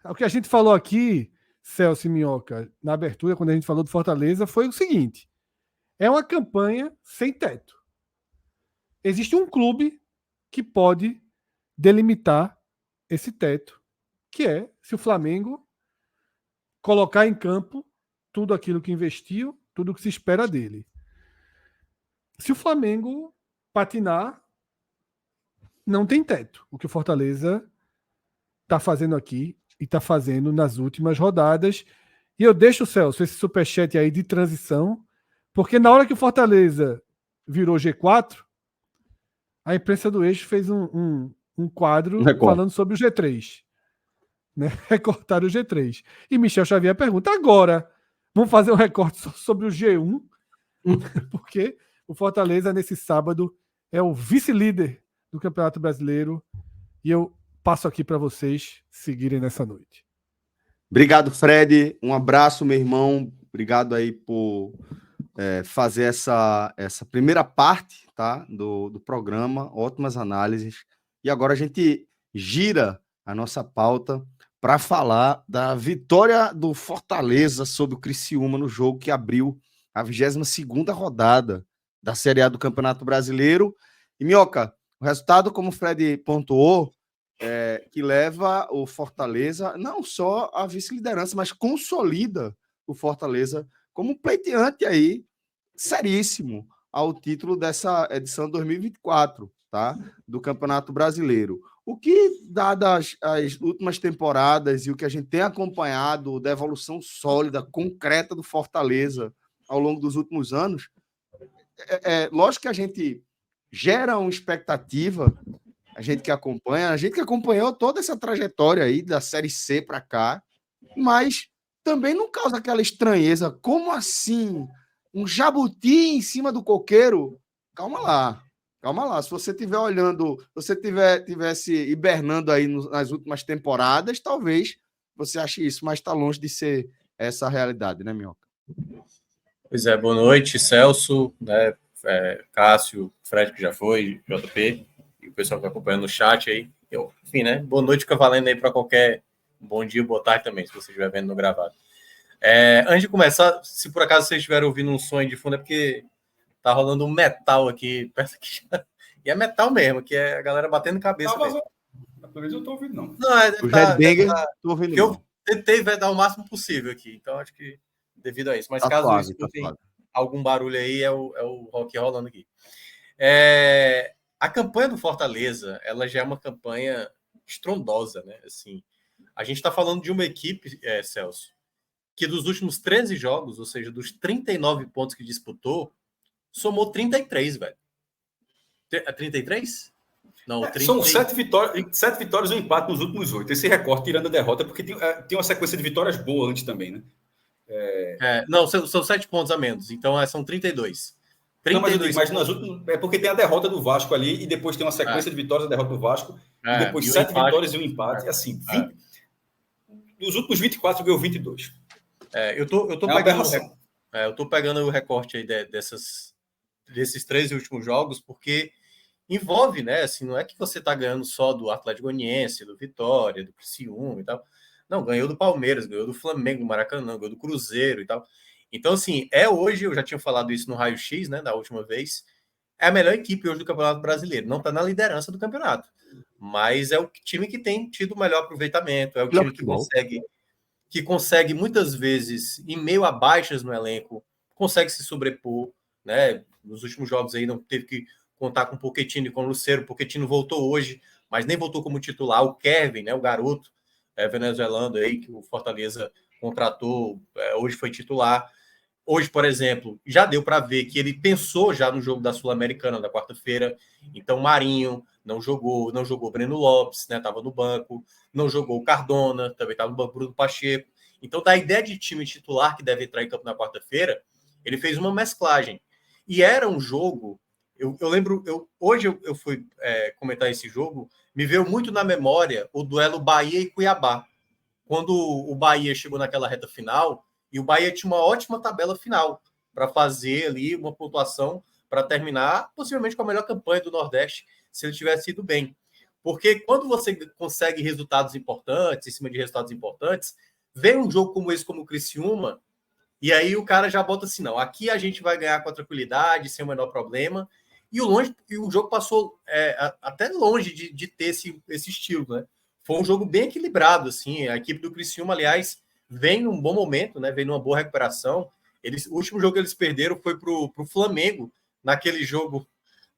O que a gente falou aqui, Celso e Minhoca, na abertura, quando a gente falou do Fortaleza, foi o seguinte: é uma campanha sem teto. Existe um clube que pode delimitar esse teto, que é se o Flamengo colocar em campo tudo aquilo que investiu, tudo que se espera dele. Se o Flamengo patinar, não tem teto. O que o Fortaleza está fazendo aqui e está fazendo nas últimas rodadas. E eu deixo, Celso, esse superchat aí de transição, porque na hora que o Fortaleza virou G4, a imprensa do Eixo fez um quadro falando sobre o G3. Né? Recortaram o G3. E Michel Xavier pergunta: agora, vamos fazer um recorte só sobre o G1? Porque o Fortaleza, nesse sábado, é o vice-líder do Campeonato Brasileiro. E eu passo aqui para vocês seguirem nessa noite. Obrigado, Fred. Um abraço, meu irmão. Obrigado aí por fazer essa primeira parte, tá, do programa. Ótimas análises. E agora a gente gira a nossa pauta para falar da vitória do Fortaleza sobre o Criciúma no jogo que abriu a 22ª rodada da Série A do Campeonato Brasileiro. E, Minhoca, o resultado, como o Fred pontuou, que leva o Fortaleza não só à vice-liderança, mas consolida o Fortaleza como pleiteante aí, seríssimo, ao título dessa edição 2024, tá? Do Campeonato Brasileiro. O que, dadas as últimas temporadas e o que a gente tem acompanhado da evolução sólida, concreta do Fortaleza ao longo dos últimos anos, lógico que a gente gera uma expectativa, a gente que acompanhou toda essa trajetória aí da Série C para cá, mas também não causa aquela estranheza. Como assim? Um jabuti em cima do coqueiro? Calma lá. Se você estiver olhando, se você tivesse hibernando aí nas últimas temporadas, talvez você ache isso, mas está longe de ser essa a realidade, né, Minhoca? Pois é, boa noite, Celso, né, Cássio, Fred, que já foi, JP, e o pessoal que está acompanhando no chat aí. Enfim, né, boa noite fica valendo aí para qualquer bom dia, boa tarde também, se você estiver vendo no gravado. Antes de começar, se por acaso vocês estiverem ouvindo um som de fundo, é porque tá rolando um metal aqui, perto aqui. E é metal mesmo, que é a galera batendo cabeça mesmo. Pelo menos eu tô ouvindo, não. Não, o Headbanger, tô ouvindo. Eu tentei dar o máximo possível aqui, então acho que devido a isso. Mas caso escutem algum barulho aí, é o rock rolando aqui. A campanha do Fortaleza, ela já é uma campanha estrondosa, né? Assim, a gente está falando de uma equipe, Celso, que dos últimos 13 jogos, ou seja, dos 39 pontos que disputou, somou 33, velho. 33? Não, 30... São 7 vitórias e um empate nos últimos 8. Esse recorte tirando a derrota, porque tem uma sequência de vitórias boa antes também, né? Não, são 7 pontos a menos, então são 32. 32 mas nas últimas, é porque tem a derrota do Vasco ali e depois tem uma sequência de vitórias, a derrota do Vasco, e depois 7 vitórias e um empate. Assim, 20, dos últimos 24 ganhou 22. Eu tô pegando o recorte aí desses 13 últimos jogos, porque envolve, né? Assim, não é que você tá ganhando só do Atlético Goianiense, do Vitória, do Criciúma e tal. Não, ganhou do Palmeiras, ganhou do Flamengo, do Maracanã, ganhou do Cruzeiro e tal. Então, assim, hoje, eu já tinha falado isso no Raio X, né, da última vez, é a melhor equipe hoje do Campeonato Brasileiro. Não tá na liderança do campeonato, mas é o time que tem tido o melhor aproveitamento, é o time que consegue muitas vezes, em meio a baixas no elenco, consegue se sobrepor, né? Nos últimos jogos aí não teve que contar com o Pochettino e com o Lucero. O Pochettino voltou hoje, mas nem voltou como titular. O Kevin, né, o garoto venezuelano aí que o Fortaleza contratou, hoje foi titular. Hoje, por exemplo, já deu para ver que ele pensou já no jogo da Sul-Americana da quarta-feira. Então, Marinho não jogou Breno Lopes, né? Estava no banco, não jogou o Cardona, também estava no banco, Bruno Pacheco. Então, da ideia de time titular que deve entrar em campo na quarta-feira, ele fez uma mesclagem. E era um jogo, eu lembro, hoje eu fui comentar esse jogo, me veio muito na memória o duelo Bahia e Cuiabá. Quando o Bahia chegou naquela reta final, e o Bahia tinha uma ótima tabela final para fazer ali uma pontuação para terminar, possivelmente com a melhor campanha do Nordeste, se ele tivesse ido bem. Porque quando você consegue resultados importantes, em cima de resultados importantes, vem um jogo como esse, como o Criciúma, e aí o cara já bota assim, não, aqui a gente vai ganhar com a tranquilidade, sem o menor problema, e o jogo passou até longe de ter esse estilo, né? Foi um jogo bem equilibrado, assim, a equipe do Criciúma, aliás, vem num bom momento, né? Vem numa boa recuperação. O último jogo que eles perderam foi pro Flamengo, naquele jogo,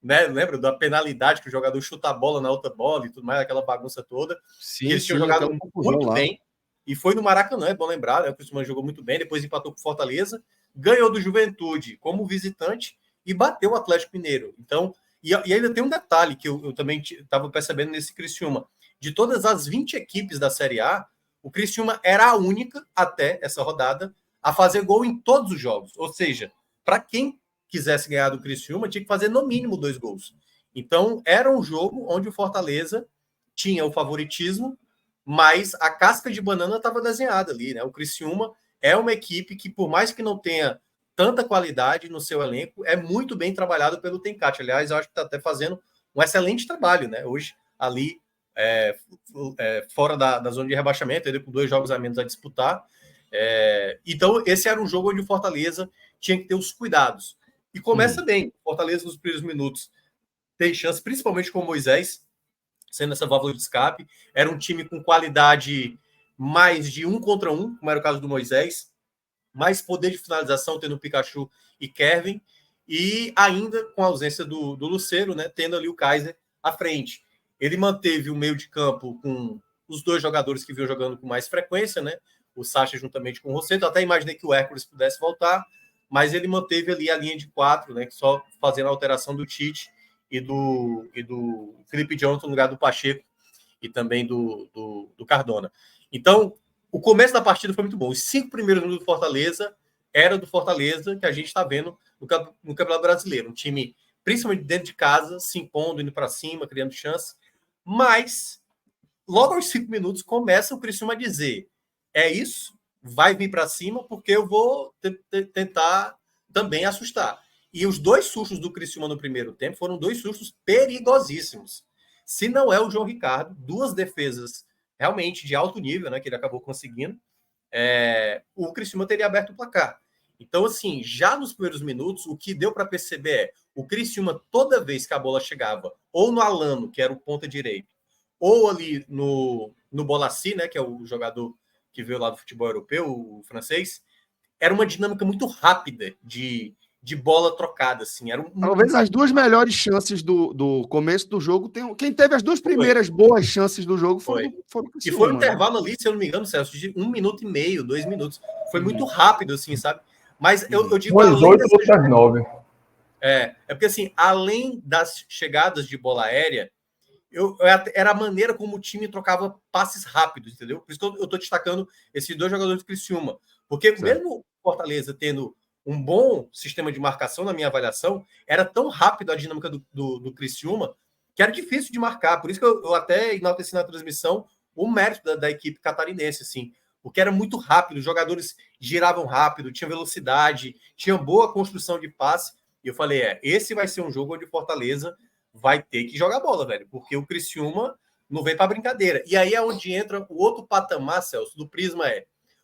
né? Lembra da penalidade que o jogador chuta a bola na outra bola e tudo mais, aquela bagunça toda. Sim, eles tinham jogado muito lá. bem. E foi no Maracanã, é bom lembrar, né? O Criciúma jogou muito bem, depois empatou com o Fortaleza, ganhou do Juventude como visitante e bateu o Atlético Mineiro. Então, e ainda tem um detalhe que eu também estava percebendo nesse Criciúma. De todas as 20 equipes da Série A, o Criciúma era a única, até essa rodada, a fazer gol em todos os jogos. Ou seja, para quem quisesse ganhar do Criciúma, tinha que fazer no mínimo 2 gols. Então, era um jogo onde o Fortaleza tinha o favoritismo, mas a casca de banana estava desenhada ali, né? O Criciúma é uma equipe que, por mais que não tenha tanta qualidade no seu elenco, é muito bem trabalhado pelo Tencate. Aliás, eu acho que está até fazendo um excelente trabalho, né? Hoje, ali, fora da zona de rebaixamento, ele com 2 jogos a menos a disputar. Então, esse era um jogo onde o Fortaleza tinha que ter os cuidados. E começa bem. O Fortaleza, nos primeiros minutos, tem chance, principalmente com o Moisés, sendo essa válvula de escape. Era um time com qualidade mais de 1 contra 1, como era o caso do Moisés, mais poder de finalização, tendo o Pikachu e Kevin, e ainda com a ausência do Lucero, né, tendo ali o Kaiser à frente. Ele manteve o meio de campo com os 2 jogadores que vinham jogando com mais frequência, né, o Sacha juntamente com o Rosseto. Até imaginei que o Hércules pudesse voltar, mas ele manteve ali a linha de 4, né, só fazendo a alteração do Tite e do Felipe Jonathan no lugar do Pacheco e também do Cardona. Então, o começo da partida foi muito bom. Os 5 primeiros minutos do Fortaleza era do Fortaleza que a gente está vendo no Campeonato Brasileiro. Um time, principalmente dentro de casa, se impondo, indo para cima, criando chance. Mas, logo aos 5 minutos, começa o Criciúma a dizer: é isso, vai vir para cima, porque eu vou tentar também assustar. E os 2 sustos do Criciúma no primeiro tempo foram 2 sustos perigosíssimos. Se não é o João Ricardo, 2 defesas realmente de alto nível, né, que ele acabou conseguindo, o Criciúma teria aberto o placar. Então, assim, já nos primeiros minutos, o que deu para perceber o Criciúma, toda vez que a bola chegava, ou no Alano, que era o ponta direito, ou ali no Bolassi, né, que é o jogador que veio lá do futebol europeu, o francês, era uma dinâmica muito rápida de bola trocada, assim. Talvez as 2 melhores chances do começo do jogo, quem teve as 2 primeiras boas chances do jogo foram e foi um intervalo ali, se eu não me engano, Celso, de 1 minuto e meio, 2 minutos. Foi muito rápido, assim, sabe? Mas eu digo... 8 outras 9. Porque, assim, além das chegadas de bola aérea, era a maneira como o time trocava passes rápidos, entendeu? Por isso que eu estou destacando esses 2 jogadores do Criciúma. Porque mesmo Fortaleza tendo um bom sistema de marcação, na minha avaliação, era tão rápido a dinâmica do Criciúma que era difícil de marcar. Por isso que eu até enalteci na transmissão o mérito da equipe catarinense, assim, porque era muito rápido, os jogadores giravam rápido, tinha velocidade, tinha boa construção de passe, e eu falei, esse vai ser um jogo onde o Fortaleza vai ter que jogar bola, velho, porque o Criciúma não vem para brincadeira. E aí é onde entra o outro patamar, Celso, do Prisma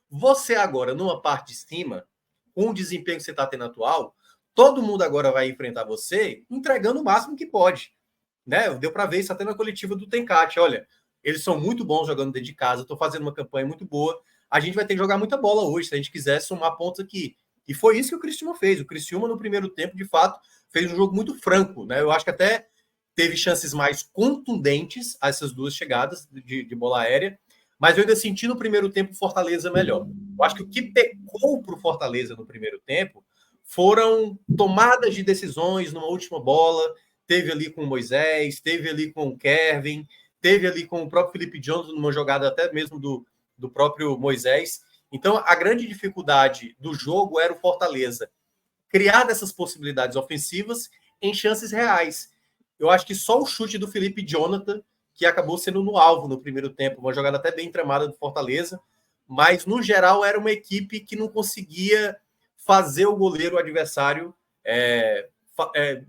você agora, numa parte de cima, com o desempenho que você está tendo atual, todo mundo agora vai enfrentar você entregando o máximo que pode. Né? Deu para ver isso até na coletiva do Tencate. Olha, eles são muito bons jogando dentro de casa, estou fazendo uma campanha muito boa. A gente vai ter que jogar muita bola hoje, se a gente quiser somar pontos aqui. E foi isso que o Criciúma fez. O Criciúma, no primeiro tempo, de fato, fez um jogo muito franco. Né? Eu acho que até teve chances mais contundentes a essas 2 chegadas de bola aérea, mas eu ainda senti no primeiro tempo o Fortaleza melhor. Eu acho que o que pecou para o Fortaleza no primeiro tempo foram tomadas de decisões numa última bola. Teve ali com o Moisés, teve ali com o Kevin, teve ali com o próprio Felipe Jonathan, numa jogada até mesmo do próprio Moisés. Então, a grande dificuldade do jogo era o Fortaleza criar dessas possibilidades ofensivas em chances reais. Eu acho que só o chute do Felipe Jonathan, que acabou sendo no alvo no primeiro tempo, uma jogada até bem tramada do Fortaleza, mas, no geral, era uma equipe que não conseguia fazer o goleiro adversário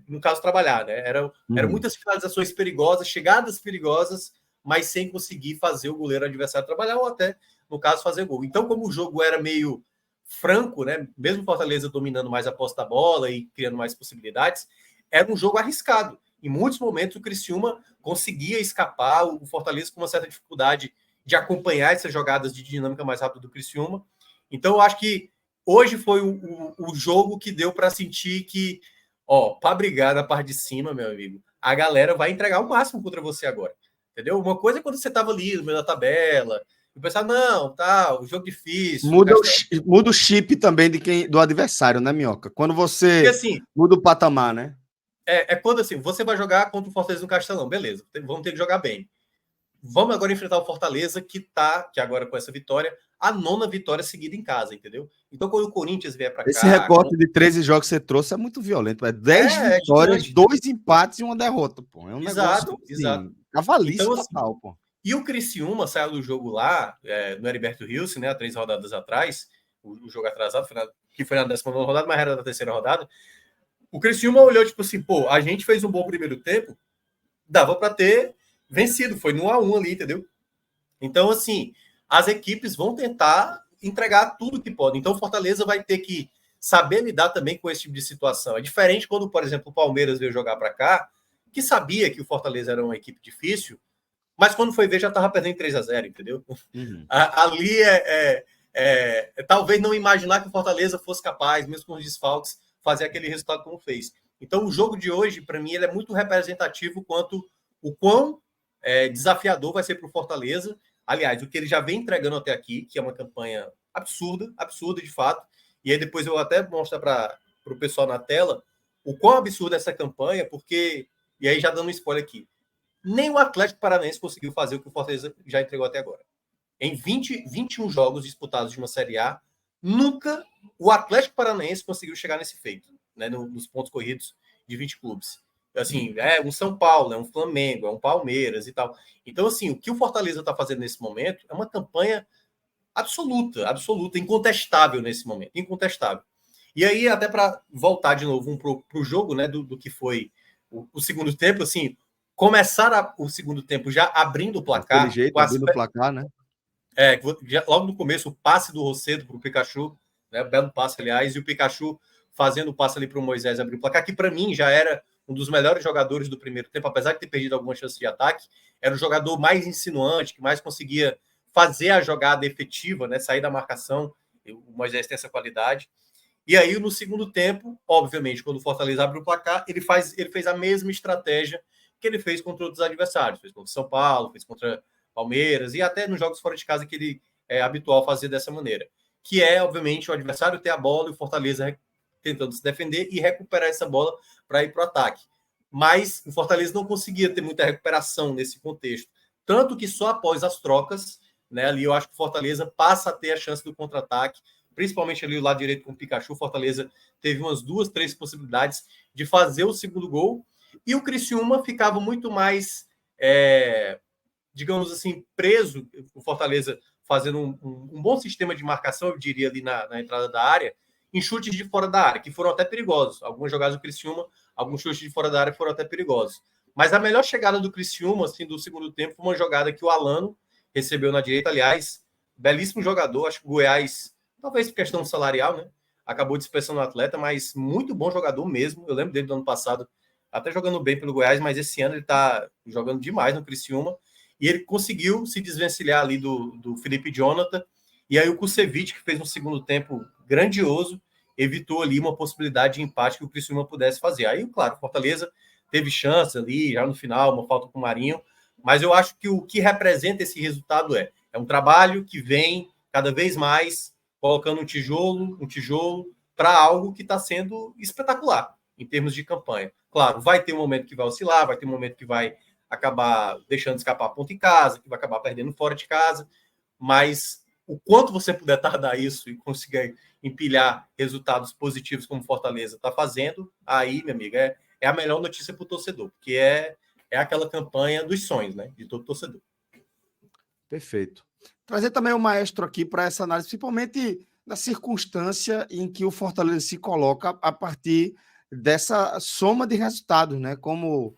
no caso, trabalhar, né? Eram muitas finalizações perigosas, chegadas perigosas, mas sem conseguir fazer o goleiro adversário trabalhar ou até, no caso, fazer gol. Então, como o jogo era meio franco, né? Mesmo o Fortaleza dominando mais a posse da bola e criando mais possibilidades, era um jogo arriscado. Em muitos momentos, o Criciúma conseguia escapar, o Fortaleza com uma certa dificuldade de acompanhar essas jogadas de dinâmica mais rápida do Criciúma. Então, eu acho que hoje foi o jogo que deu para sentir que, para brigar na parte de cima, meu amigo, a galera vai entregar o máximo contra você agora. Entendeu? Uma coisa é quando você estava ali no meio da tabela, e o pessoal, não, tá, o jogo difícil. Muda o chip também do adversário, né, Minhoca? Quando você porque, assim, muda o patamar, né? Quando assim, você vai jogar contra o Fortaleza no Castelão, beleza, vamos ter que jogar bem. Vamos agora enfrentar o Fortaleza, que agora com essa vitória, a 9ª vitória seguida em casa, entendeu? Então, quando o Corinthians vier para cá... Esse recorte de 13 jogos que você trouxe é muito violento. É 10 vitórias, 2 empates e uma derrota, pô. É um negócio assim, cavalício então, assim, total, pô. E o Criciúma saiu do jogo lá, no Heriberto Rios, né, 3 rodadas atrás, o jogo atrasado, que foi na 19ª rodada, mas era da 3ª rodada. O Criciúma olhou, tipo assim, pô, a gente fez um bom primeiro tempo, dava para ter vencido, foi no 1-1 ali, entendeu? Então, assim, as equipes vão tentar entregar tudo que podem. Então, o Fortaleza vai ter que saber lidar também com esse tipo de situação. É diferente quando, por exemplo, o Palmeiras veio jogar para cá, que sabia que o Fortaleza era uma equipe difícil, mas quando foi ver já estava perdendo 3-0, entendeu? Uhum. Ali talvez não imaginar que o Fortaleza fosse capaz, mesmo com os desfalques, fazer aquele resultado como fez. Então, o jogo de hoje, para mim, ele é muito representativo quanto o quão desafiador vai ser para o Fortaleza. Aliás, o que ele já vem entregando até aqui, que é uma campanha absurda de fato. E aí depois eu até mostro para o pessoal na tela o quão absurda é essa campanha, porque, e aí já dando um spoiler aqui, nem o Atlético Paranaense conseguiu fazer o que o Fortaleza já entregou até agora. Em 21 jogos disputados de uma Série A, nunca o Atlético Paranaense conseguiu chegar nesse feito, né, nos pontos corridos de 20 clubes. Assim, um São Paulo, é um Flamengo, é um Palmeiras e tal. Então, assim, o que o Fortaleza está fazendo nesse momento é uma campanha absoluta, incontestável nesse momento, incontestável. E aí, até para voltar de novo para o jogo, né, do que foi o segundo tempo, assim, começar o segundo tempo já abrindo o placar. Daquele jeito, abrindo o placar, né? Logo no começo, o passe do Rossedo para o Pikachu, né, belo passe, aliás, e o Pikachu fazendo o passe ali para o Moisés abrir o placar, que para mim já era um dos melhores jogadores do primeiro tempo, apesar de ter perdido algumas chances de ataque, era o jogador mais insinuante, que mais conseguia fazer a jogada efetiva, né, sair da marcação. O Moisés tem essa qualidade. E aí, no segundo tempo, obviamente, quando o Fortaleza abre o placar, ele fez a mesma estratégia que ele fez contra outros adversários. Fez contra São Paulo, fez contra Palmeiras, e até nos jogos fora de casa que ele é habitual fazer dessa maneira. Que é, obviamente, o adversário ter a bola e o Fortaleza tentando se defender e recuperar essa bola para ir para o ataque. Mas o Fortaleza não conseguia ter muita recuperação nesse contexto. Tanto que só após as trocas, né, ali eu acho que o Fortaleza passa a ter a chance do contra-ataque, principalmente ali o lado direito com o Pikachu. O Fortaleza teve umas 2, 3 possibilidades de fazer o segundo gol, e o Criciúma ficava muito mais, digamos assim, preso, o Fortaleza fazendo um bom sistema de marcação, eu diria, ali na entrada da área, em chutes de fora da área, que foram até perigosos. Algumas jogadas do Criciúma, alguns chutes de fora da área foram até perigosos. Mas a melhor chegada do Criciúma, assim, do segundo tempo, foi uma jogada que o Alano recebeu na direita. Aliás, belíssimo jogador. Acho que o Goiás, talvez por questão salarial, né, acabou dispensando o atleta, mas muito bom jogador mesmo. Eu lembro dele do ano passado, até jogando bem pelo Goiás, mas esse ano ele está jogando demais no Criciúma. E ele conseguiu se desvencilhar ali do Felipe Jonathan. E aí o Kusevich, que fez um segundo tempo grandioso, evitou ali uma possibilidade de empate que o Criciúma pudesse fazer. Aí, claro, o Fortaleza teve chance ali, já no final, uma falta com o Marinho. Mas eu acho que o que representa esse resultado é um trabalho que vem cada vez mais colocando um tijolo para algo que está sendo espetacular em termos de campanha. Claro, vai ter um momento que vai oscilar, vai ter um momento que vai acabar deixando escapar ponto em casa, que vai acabar perdendo fora de casa, mas o quanto você puder tardar isso e conseguir empilhar resultados positivos como Fortaleza está fazendo, aí, minha amiga, é a melhor notícia para o torcedor, porque é aquela campanha dos sonhos, né, de todo torcedor. Perfeito. Trazer também o maestro aqui para essa análise, principalmente da circunstância em que o Fortaleza se coloca a partir dessa soma de resultados, né? Como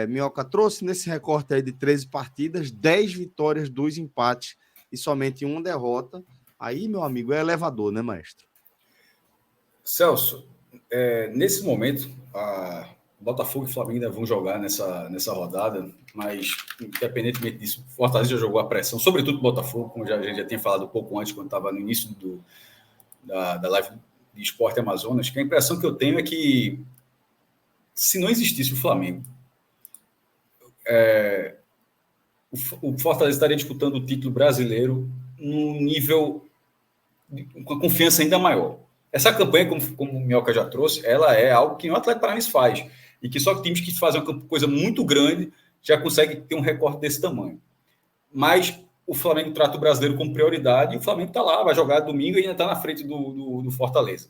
Minhoca trouxe nesse recorte aí de 13 partidas, 10 vitórias, 2 empates e somente 1 derrota. Aí, meu amigo, é elevador, né, maestro? Celso, nesse momento, Botafogo e Flamengo ainda vão jogar nessa rodada, mas, independentemente disso, Fortaleza já jogou a pressão, sobretudo o Botafogo, como a gente já tinha falado um pouco antes, quando estava no início da live de Esporte Amazonas, que a impressão que eu tenho é que, se não existisse o Flamengo, o Fortaleza estaria disputando o título brasileiro num nível com confiança ainda maior. Essa campanha, como o Minhoca já trouxe, ela é algo que o Atlético Paranaense faz, e que só times que fazem uma coisa muito grande já conseguem ter um recorte desse tamanho. Mas o Flamengo trata o brasileiro como prioridade, e o Flamengo está lá, vai jogar domingo e ainda está na frente do Fortaleza.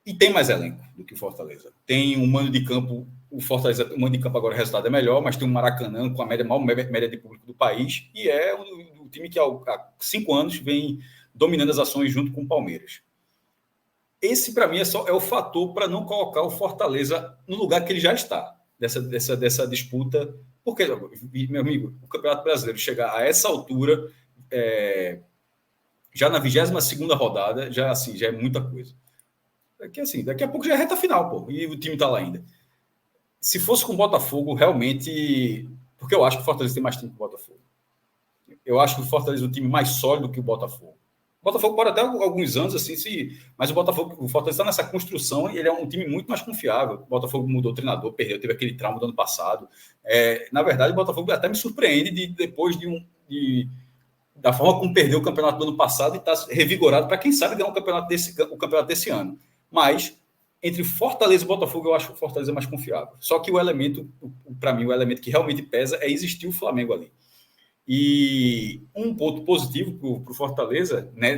E tem mais elenco do que o Fortaleza. Tem um mando de campo, o Fortaleza, o mando de campo agora o resultado é melhor, mas tem um Maracanã com a maior média de público do país, e é o time que há 5 anos vem dominando as ações junto com o Palmeiras. Esse, para mim, é o fator para não colocar o Fortaleza no lugar que ele já está, dessa disputa. Porque, meu amigo, o Campeonato Brasileiro chegar a essa altura, já na 22ª rodada, já é muita coisa. Daqui a pouco já é reta final, pô, e o time está lá ainda. Se fosse com o Botafogo, realmente... Porque eu acho que o Fortaleza tem mais time que o Botafogo. Eu acho que o Fortaleza é um time mais sólido que o Botafogo. O Botafogo pode até alguns anos, assim, mas o Fortaleza está nessa construção e ele é um time muito mais confiável. O Botafogo mudou o treinador, teve aquele trauma do ano passado. Na verdade, o Botafogo até me surpreende depois da forma como perdeu o campeonato do ano passado e está revigorado para, quem sabe, ganhar o campeonato desse ano. Mas, entre Fortaleza e Botafogo, eu acho que o Fortaleza é mais confiável. Só que para mim, o elemento que realmente pesa é existir o Flamengo ali. E um ponto positivo para o Fortaleza, né,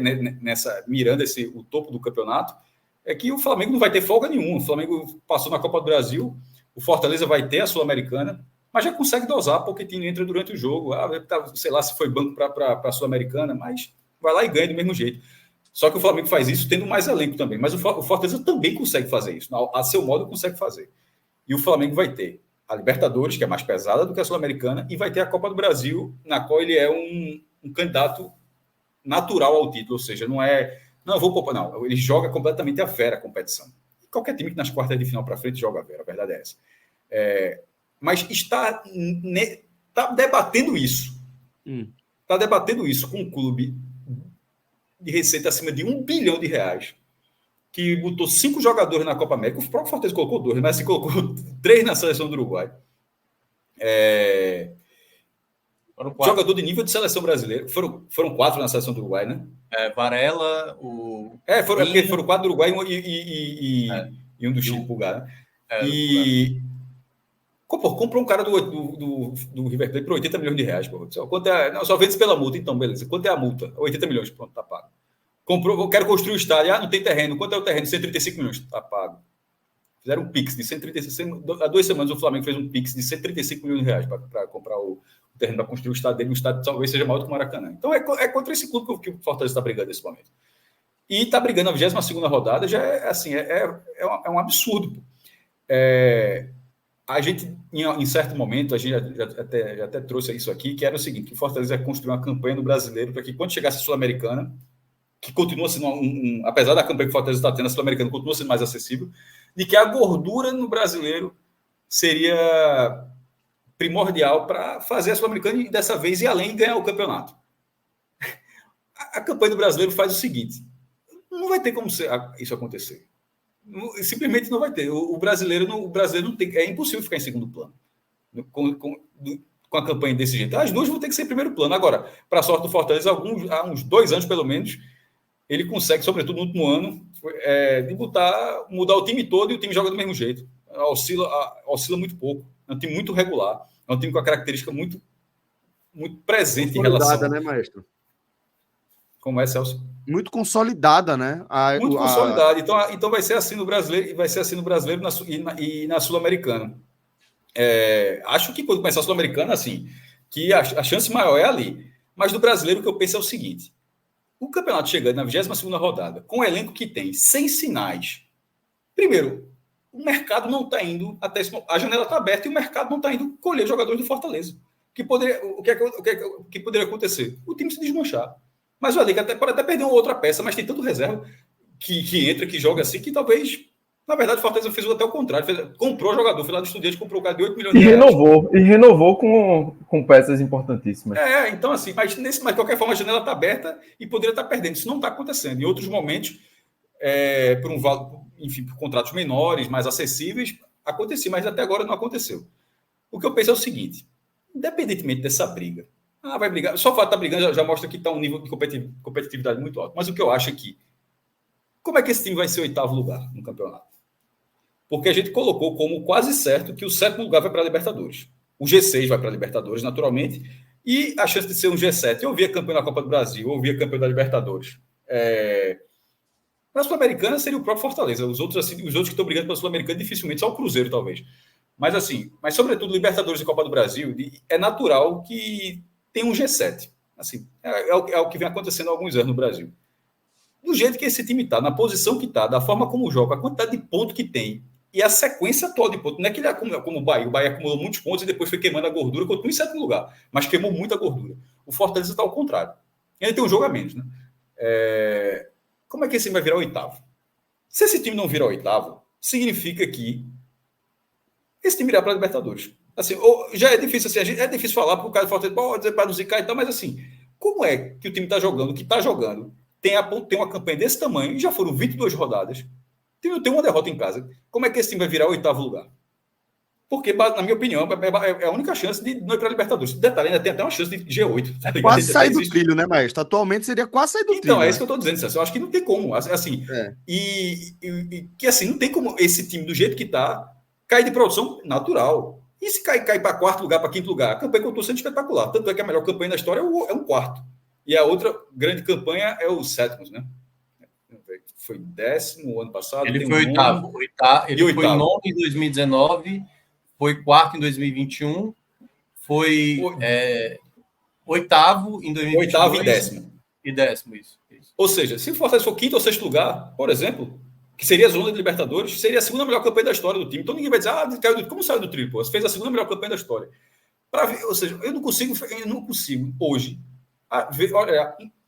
mirando o topo do campeonato, é que o Flamengo não vai ter folga nenhuma. O Flamengo passou na Copa do Brasil, o Fortaleza vai ter a Sul-Americana, mas já consegue dosar, porque time entra durante o jogo. Sei lá se foi banco para a Sul-Americana, mas vai lá e ganha do mesmo jeito. Só que o Flamengo faz isso tendo mais elenco também. Mas o Fortaleza também consegue fazer isso. A seu modo, consegue fazer. E o Flamengo vai ter a Libertadores, que é mais pesada do que a Sul-Americana, e vai ter a Copa do Brasil, na qual ele é um candidato natural ao título. Ou seja, não, vou poupar, não. Ele joga completamente a vera a competição. E qualquer time que nas quartas de final para frente joga a vera, a verdade é essa. Mas está debatendo isso. Está debatendo isso com um clube de receita acima de R$1 bilhão, que botou 5 jogadores na Copa América. O próprio Fortaleza colocou 2, mas se colocou 3 na seleção do Uruguai. Jogador de nível de seleção brasileira. Foram 4 na seleção do Uruguai, né? Varela, foram 4 do Uruguai e um do Chile, Pulgar. Né? Comprou um cara do River Plate por R$80 milhões. Pô. Só vende pela multa, então, beleza. Quanto é a multa? 80 milhões, pronto, tá pago. Comprou, quero construir o estádio. Não tem terreno. Quanto é o terreno? 135 milhões, tá pago. Fizeram um Pix de 135. Há 2 semanas o Flamengo fez um Pix de R$135 milhões para comprar o terreno para construir o estádio dele. O estádio talvez seja maior do que o Maracanã. Então é contra esse clube que o Fortaleza está brigando nesse momento. E está brigando na 22ª rodada, já é um absurdo. A gente, em certo momento, a gente já até trouxe isso aqui, que era o seguinte, que o Fortaleza ia construir uma campanha no Brasileiro para que, quando chegasse a Sul-Americana, que continua sendo, apesar da campanha que o Fortaleza está tendo, a Sul-Americana continua sendo mais acessível, de que a gordura no Brasileiro seria primordial para fazer a Sul-Americana e, dessa vez, ir além e ganhar o campeonato. A campanha do Brasileiro faz o seguinte, não vai ter como isso acontecer. Simplesmente não vai ter. O brasileiro não tem. É impossível ficar em segundo plano com a campanha desse jeito. As duas vão ter que ser em primeiro plano. Agora, para a sorte do Fortaleza, há uns 2 anos, pelo menos, ele consegue, sobretudo no último ano, mudar o time todo e o time joga do mesmo jeito. Oscila muito pouco. É um time muito regular. É um time com a característica muito, muito presente em relação... né, maestro? Como é, Celso? Muito consolidada, né? Muito consolidada. Então vai ser assim no brasileiro, e na Sul-Americana. Acho que quando começar a Sul-Americana, assim, que a chance maior é ali. Mas do brasileiro, o que eu penso é o seguinte: o campeonato chegando na 22ª rodada, com o elenco que tem, sem sinais. Primeiro, o mercado não está indo até esse momento. A janela está aberta e o mercado não está indo colher jogadores do Fortaleza. O que poderia acontecer? O time se desmanchar. Mas o Alica pode até perder uma outra peça, mas tem tanto reserva que entra, que joga assim, que talvez, na verdade, o Fortaleza fez até o contrário. Comprou o jogador, foi lá do Estudiantes, comprou o cara de 8 milhões de reais. E renovou com peças importantíssimas. Então assim, mas de qualquer forma a janela está aberta e poderia estar perdendo. Isso não está acontecendo. Em outros momentos, por contratos menores, mais acessíveis, acontecia, mas até agora não aconteceu. O que eu penso é o seguinte: independentemente dessa briga, vai brigar, só o fato de estar brigando já mostra que está um nível de competitividade muito alto. Mas o que eu acho é que, como é que esse time vai ser o 8º lugar no campeonato? Porque a gente colocou como quase certo que o 7º lugar vai para a Libertadores. O G6 vai para a Libertadores, naturalmente, e a chance de ser um G7, ou via campeão da Copa do Brasil, ou via campeão da Libertadores. Na Sul-Americana seria o próprio Fortaleza. Os outros que estão brigando pela Sul-Americana, dificilmente, só o Cruzeiro, talvez. Mas sobretudo, Libertadores e Copa do Brasil, é natural que tenha um G7. Assim, é o que vem acontecendo há alguns anos no Brasil. Do jeito que esse time está, na posição que está, da forma como joga, a quantidade de pontos que tem, e a sequência atual de pontos, não é que ele acumula como o Bahia acumulou muitos pontos e depois foi queimando a gordura, continua em 7º lugar, mas queimou muita gordura. O Fortaleza está ao contrário. Ele tem um jogo a menos, né? Como é que esse time vai virar o 8º? Se esse time não virar o 8º, significa que esse time irá para a Libertadores. Assim, já é difícil, assim, é difícil falar, porque o cara do Fortaleza pode dizer para não zicar e tal, mas assim, como é que o time está jogando, o que está jogando, tem uma campanha desse tamanho, e já foram 22 rodadas, tem uma derrota em casa. Como é que esse time vai virar o 8º lugar? Porque, na minha opinião, é a única chance de não ir para a Libertadores. Detalhe, ainda tem até uma chance de G8. Tá quase sair do trilho, né, Maestro? Atualmente seria quase sair do trilho. Então, é isso que eu estou dizendo. Eu acho que não tem como. Assim, que assim, não tem como esse time, do jeito que está, cair de produção natural. E se cair para 4º lugar, para 5º lugar? A campanha que eu estou sendo espetacular. Tanto é que a melhor campanha da história é um 4º. E a outra grande campanha é o 7º, né? Foi 10º ano passado. Ele foi 8º. Ele foi 9º em 2019, foi 4º em 2021, foi 8º em 2022. 8º e 10º. E 10º, isso. Ou seja, se o Fortaleza for 5º ou 6º lugar, por exemplo, que seria a zona de Libertadores, seria a segunda melhor campanha da história do time. Então ninguém vai dizer, como saiu do trilho? Você fez a segunda melhor campanha da história. Ou seja, eu não consigo hoje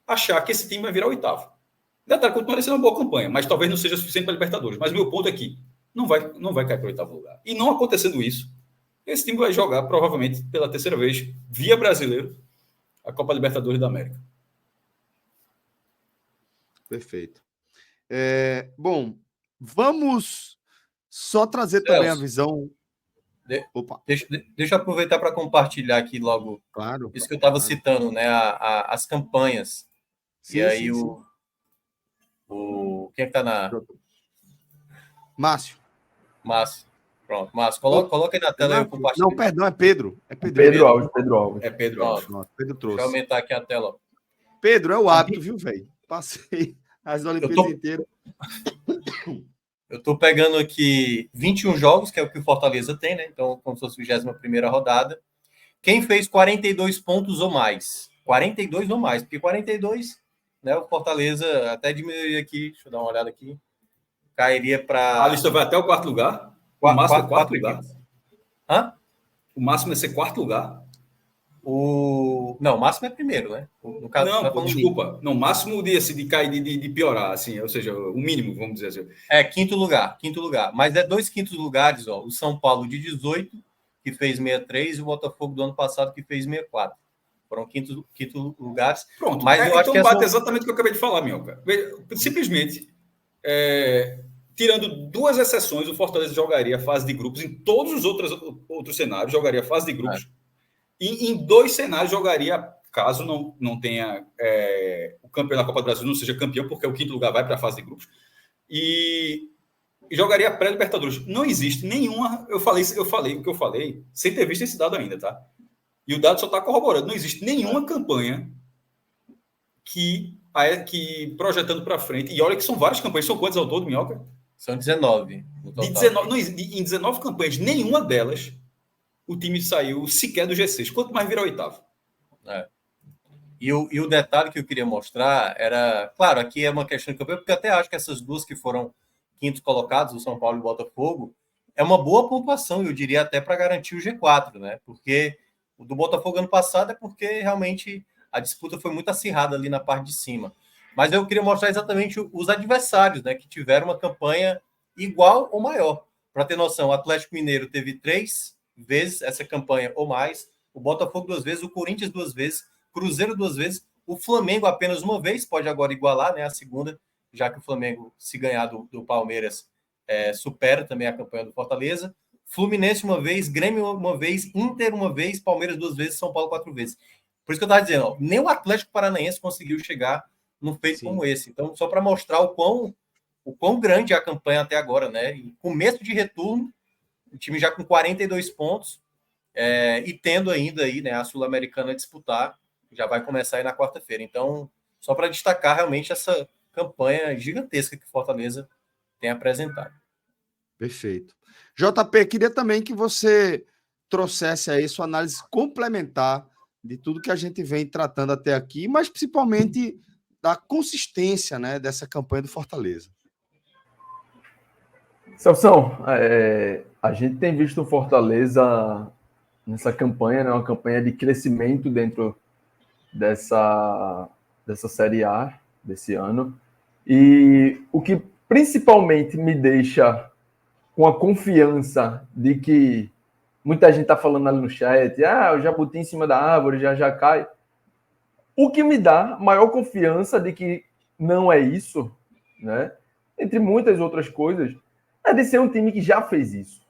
achar que esse time vai virar o 8º. Detalhe, continua sendo uma boa campanha, mas talvez não seja suficiente para a Libertadores. Mas o meu ponto é que não vai cair para o 8º lugar. E não acontecendo isso, esse time vai jogar, provavelmente, pela 3ª vez, via brasileiro, a Copa Libertadores da América. Perfeito. Bom, vamos só trazer também a visão... Deixa eu aproveitar para compartilhar aqui logo. Claro. Isso que eu estava citando, né? As campanhas. Sim, e aí sim. Quem é que está na... Márcio. Pronto, Márcio. Coloca aí na tela e eu compartilho. Não, perdão, é Pedro. Pedro Alves. É Pedro Alves. Pedro trouxe. Deixa eu aumentar aqui a tela. Pedro, é o hábito, viu, velho? Passei as Olimpíadas inteiras. Eu estou pegando aqui 21 jogos, que é o que o Fortaleza tem, né? Então, como se fosse a 21ª rodada. Quem fez 42 pontos ou mais? 42 ou mais, porque 42, né? O Fortaleza até diminuiria aqui, deixa eu dar uma olhada aqui. Cairia para... A lista vai até o 4º lugar? O máximo é 4º lugar? Hã? O máximo é ser 4º lugar? Não, o máximo é primeiro, né? No caso, não, desculpa. Não, o máximo de cair, de piorar, assim, ou seja, o mínimo, vamos dizer assim. É, quinto lugar. Mas 2 quintos lugares, ó. O São Paulo de 18, que fez 63, e o Botafogo do ano passado, que fez 64. Foram quinto lugares. Pronto, mas eu acho que bate exatamente o que eu acabei de falar, Minhoca. Simplesmente, tirando 2 exceções, o Fortaleza jogaria a fase de grupos, em todos os outros cenários, jogaria a fase de grupos. E em 2 cenários jogaria, caso não tenha o campeão da Copa do Brasil não seja campeão, porque o 5º lugar vai para a fase de grupos, e jogaria pré-Libertadores. Não existe nenhuma... Eu falei o que eu falei, sem ter visto esse dado ainda, tá? E o dado só está corroborando. Não existe nenhuma campanha que projetando para frente, e olha que são várias campanhas, são quantas ao todo, Minhoca? São 19. Em 19 campanhas, nenhuma delas o time saiu sequer do G6, quanto mais virar 8º. E o detalhe que eu queria mostrar era... Claro, aqui é uma questão de campeão, porque eu até acho que essas duas que foram quintos colocados, o São Paulo e o Botafogo, é uma boa pontuação, eu diria até para garantir o G4, né? Porque o do Botafogo ano passado é porque realmente a disputa foi muito acirrada ali na parte de cima. Mas eu queria mostrar exatamente os adversários, né, que tiveram uma campanha igual ou maior. Para ter noção, o Atlético Mineiro teve 3 vezes essa campanha ou mais, o Botafogo 2 vezes, o Corinthians 2 vezes, Cruzeiro 2 vezes, o Flamengo apenas uma vez, pode agora igualar, né, a segunda, já que o Flamengo, se ganhar do Palmeiras, supera também a campanha do Fortaleza. Fluminense uma vez, Grêmio uma vez, Inter uma vez, Palmeiras 2 vezes, São Paulo 4 vezes. Por isso que eu estava dizendo, ó, nem o Atlético Paranaense conseguiu chegar num feito como esse. Então, só para mostrar o quão grande é a campanha até agora, né? E começo de retorno, o time já com 42 pontos, e tendo ainda aí, né, a Sul-Americana a disputar, já vai começar aí na quarta-feira. Então, só para destacar realmente essa campanha gigantesca que Fortaleza tem apresentado. Perfeito. JP, queria também que você trouxesse aí sua análise complementar de tudo que a gente vem tratando até aqui, mas principalmente da consistência, né, dessa campanha do Fortaleza. Celção, a gente tem visto o Fortaleza nessa campanha, né, uma campanha de crescimento dentro dessa Série A desse ano. E o que principalmente me deixa com a confiança de que muita gente está falando ali no chat, o jabuti em cima da árvore já cai. O que me dá maior confiança de que não é isso, né? Entre muitas outras coisas, é de ser um time que já fez isso.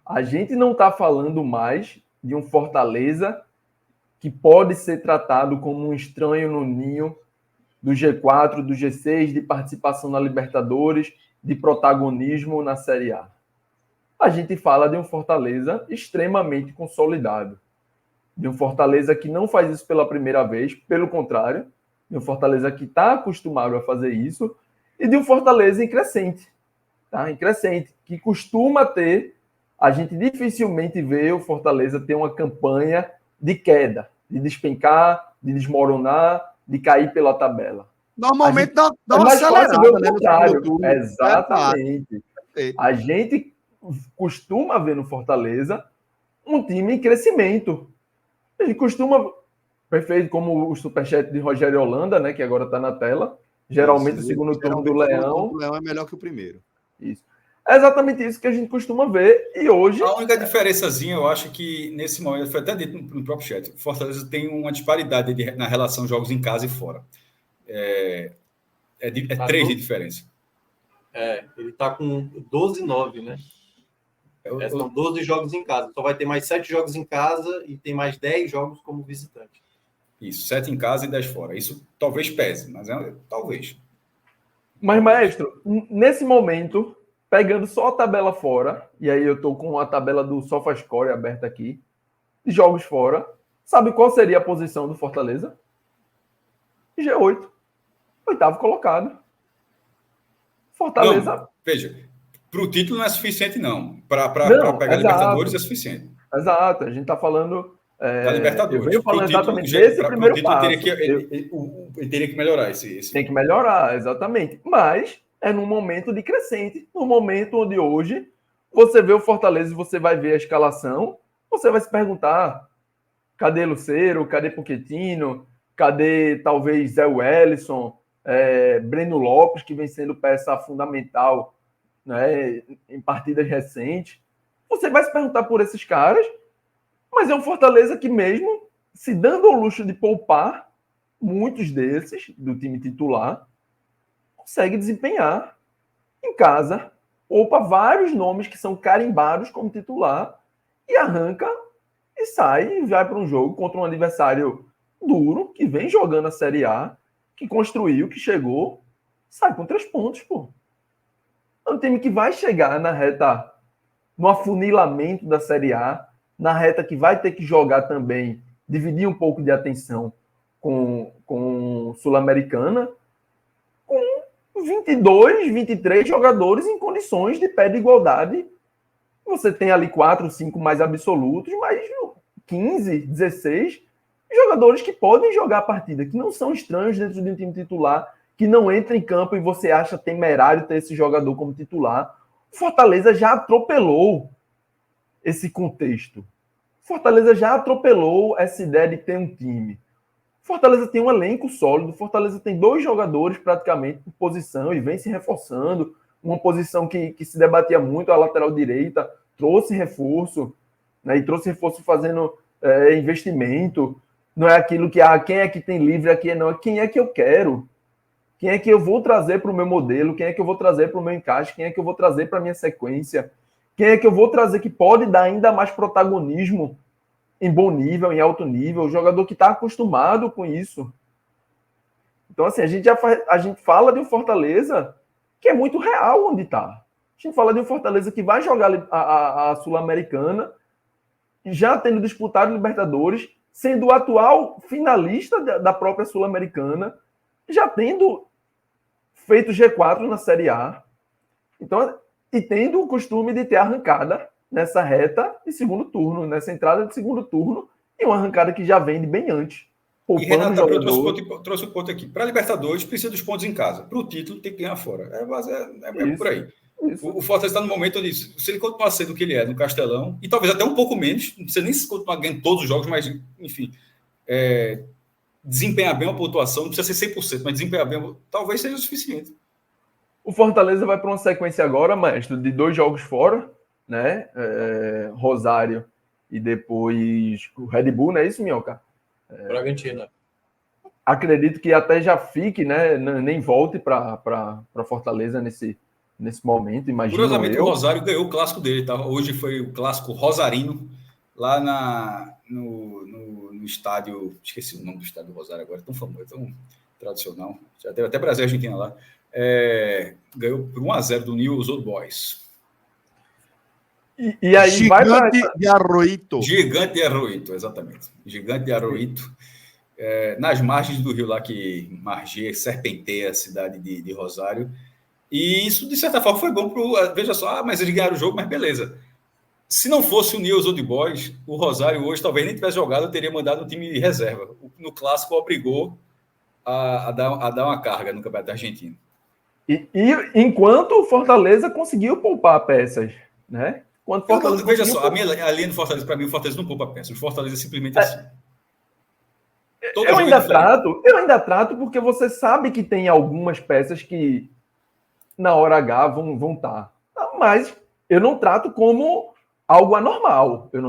A gente não está falando mais de um Fortaleza que pode ser tratado como um estranho no ninho do G4, do G6, de participação na Libertadores, de protagonismo na Série A. A gente fala de um Fortaleza extremamente consolidado. De um Fortaleza que não faz isso pela primeira vez, pelo contrário, de um Fortaleza que está acostumado a fazer isso, e de um Fortaleza em crescente, tá? Em crescente, que costuma ter, a gente dificilmente vê o Fortaleza ter uma campanha de queda, de despencar, de desmoronar, de cair pela tabela. Normalmente dá uma acelerada, né? Exatamente. A gente costuma ver no Fortaleza um time em crescimento. Ele costuma, perfeito, como o superchat de Rogério Holanda, né, que agora está na tela. Geralmente o segundo turno do Leão. O Leão é melhor que o primeiro. Isso. É exatamente isso que a gente costuma ver. E hoje. A única diferençazinha, eu acho que nesse momento, foi até dito no próprio chat, o Fortaleza tem uma disparidade na relação jogos em casa e fora. É 3 de diferença. Ele está com 12-9, né? São 12 jogos em casa. Então vai ter mais 7 jogos em casa e tem mais 10 jogos como visitante. Isso, 7 em casa e 10 fora. Isso talvez pese, mas talvez. Mas, maestro, nesse momento, pegando só a tabela fora, e aí eu estou com a tabela do SofaScore aberta aqui, de jogos fora, sabe qual seria a posição do Fortaleza? G8. 8º colocado. Fortaleza... Não, veja, para o título não é suficiente, não. Para pegar a Libertadores é suficiente. Exato, a gente está falando... da Libertadores. Eu venho falando exatamente desse primeiro passo. Ele teria que melhorar esse... Tem que melhorar, exatamente. Mas é num momento de crescente. Num momento onde hoje você vê o Fortaleza e você vai ver a escalação, você vai se perguntar, cadê Lucero, cadê Pochettino, cadê talvez Zé Wellison, Breno Lopes, que vem sendo peça fundamental, né, em partidas recentes. Você vai se perguntar por esses caras, mas é um Fortaleza que mesmo se dando ao luxo de poupar muitos desses do time titular, consegue desempenhar em casa, poupa vários nomes que são carimbados como titular e arranca e sai e vai para um jogo contra um adversário duro, que vem jogando a Série A, que construiu, que chegou, sai com 3 pontos, pô. É um time que vai chegar na reta, no afunilamento da Série A, na reta que vai ter que jogar também, dividir um pouco de atenção com Sul-Americana, com 22, 23 jogadores em condições de pé de igualdade. Você tem ali 4, 5 mais absolutos, mas 15, 16 jogadores que podem jogar a partida, que não são estranhos dentro de um time titular, que não entra em campo e você acha temerário ter esse jogador como titular. O Fortaleza já atropelou esse contexto. O Fortaleza já atropelou essa ideia de ter um time. O Fortaleza tem um elenco sólido, o Fortaleza tem 2 jogadores praticamente por posição e vem se reforçando. Uma posição que se debatia muito, a lateral direita, trouxe reforço, né, e trouxe reforço fazendo investimento. Não é aquilo que, quem é que tem livre aqui, não, é quem é que eu quero. Quem é que eu vou trazer para o meu modelo, quem é que eu vou trazer para o meu encaixe, quem é que eu vou trazer para a minha sequência, quem é que eu vou trazer que pode dar ainda mais protagonismo em bom nível, em alto nível, o jogador que está acostumado com isso. Então, assim, a gente fala de um Fortaleza que é muito real onde está. A gente fala de um Fortaleza que vai jogar a Sul-Americana, já tendo disputado Libertadores, sendo o atual finalista da própria Sul-Americana, já tendo feito G4 na Série A. Então, e tendo o costume de ter arrancada nessa reta de segundo turno, nessa entrada de segundo turno, e uma arrancada que já vem de bem antes. E Renato Abreu trouxe o ponto aqui. Para a Libertadores, precisa dos pontos em casa. Para o título, tem que ganhar fora. É por aí. O Fortaleza está no momento onde, se ele continuar sendo o que ele é no Castelão, e talvez até um pouco menos, não precisa nem se continuar ganhando todos os jogos, mas, enfim, desempenhar bem a pontuação, não precisa ser 100%, mas desempenhar bem, talvez seja o suficiente. O Fortaleza vai para uma sequência agora, Maestro, de 2 jogos fora, né? Rosário e depois o Red Bull, não é isso, Minhoca? Bragantino. Acredito que até já fique, né? Nem volte para Fortaleza nesse momento, imagino. Curiosamente, o Rosário ganhou o clássico dele, tá? Hoje foi o clássico rosarino, lá no estádio, esqueci o nome do estádio do Rosário agora, tão famoso, tão tradicional, já teve até Brasil e Argentina lá. Ganhou por 1-0 do News Old Boys. E aí Gigante de Arroito. Gigante de Arroito, exatamente. Gigante de Arroito. Nas margens do rio lá que margeia, serpenteia a cidade de Rosário. E isso, de certa forma, foi bom para veja só, mas eles ganharam o jogo, mas beleza. Se não fosse o News Old Boys, o Rosário hoje talvez nem tivesse jogado, eu teria mandado um time de reserva. No clássico, obrigou a dar uma carga no Campeonato Argentino. E enquanto o Fortaleza conseguiu poupar peças, né? Veja só, a linha do Fortaleza, para mim, o Fortaleza não poupa peças. O Fortaleza é simplesmente assim. Eu ainda trato porque você sabe que tem algumas peças que na hora H vão estar. Mas eu não trato como algo anormal. Eu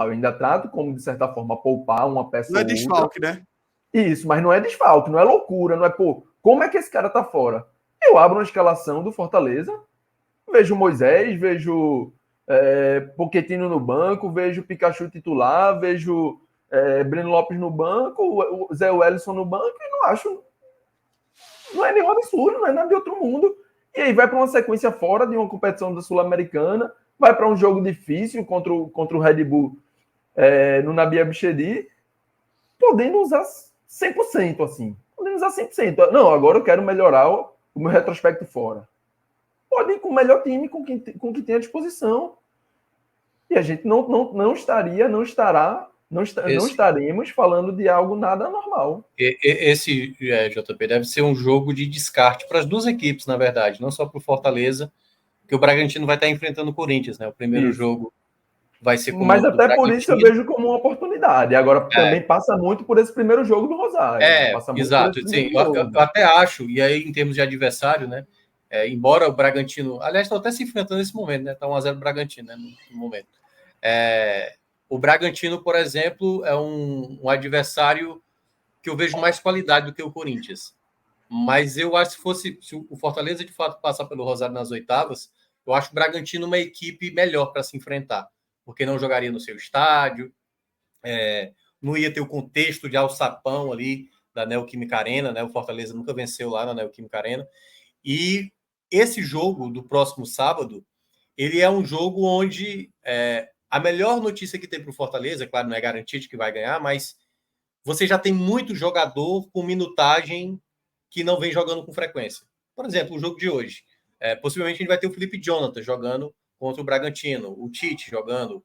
ainda trato como, de certa forma, poupar uma peça. Não é desfalque, né? Isso, mas não é desfalque, não é loucura, não é, como é que esse cara tá fora? Eu abro uma escalação do Fortaleza, vejo Moisés, vejo Pochettino no banco, vejo Pikachu titular, vejo Breno Lopes no banco, o Zé Wellison no banco, e não acho. Não é nenhum absurdo, não é nada de outro mundo. E aí vai para uma sequência fora de uma competição da Sul-Americana, vai para um jogo difícil contra o Red Bull no Nabi Abichedi, podendo usar 100%, assim. Podendo usar 100%. Não, agora eu quero melhorar o meu retrospecto fora. Pode ir com o melhor time, com que tem à disposição. E a gente não estaremos falando de algo nada normal. Esse, JP, deve ser um jogo de descarte para as duas equipes, na verdade, não só para o Fortaleza, que o Bragantino vai estar enfrentando o Corinthians, né? O primeiro jogo vai ser como mas até por isso eu vejo como uma oportunidade. Agora também passa muito por esse primeiro jogo do Rosário. Passa muito exato. Sim, eu até acho, e aí em termos de adversário, né? Embora o Bragantino, aliás, estão até se enfrentando nesse momento, né? Está 1-0 o Bragantino, né? No momento. O Bragantino, por exemplo, é um adversário que eu vejo mais qualidade do que o Corinthians. Mas eu acho que se o Fortaleza de fato passar pelo Rosário nas oitavas, eu acho o Bragantino uma equipe melhor para se enfrentar, porque não jogaria no seu estádio, não ia ter o contexto de alçapão ali da Neoquímica Arena, né? O Fortaleza nunca venceu lá na Neoquímica Arena. E esse jogo do próximo sábado, ele é um jogo onde a melhor notícia que tem para o Fortaleza, claro, não é garantido que vai ganhar, mas você já tem muito jogador com minutagem que não vem jogando com frequência. Por exemplo, o jogo de hoje. Possivelmente a gente vai ter o Felipe Jonathan jogando contra o Bragantino, o Tite jogando,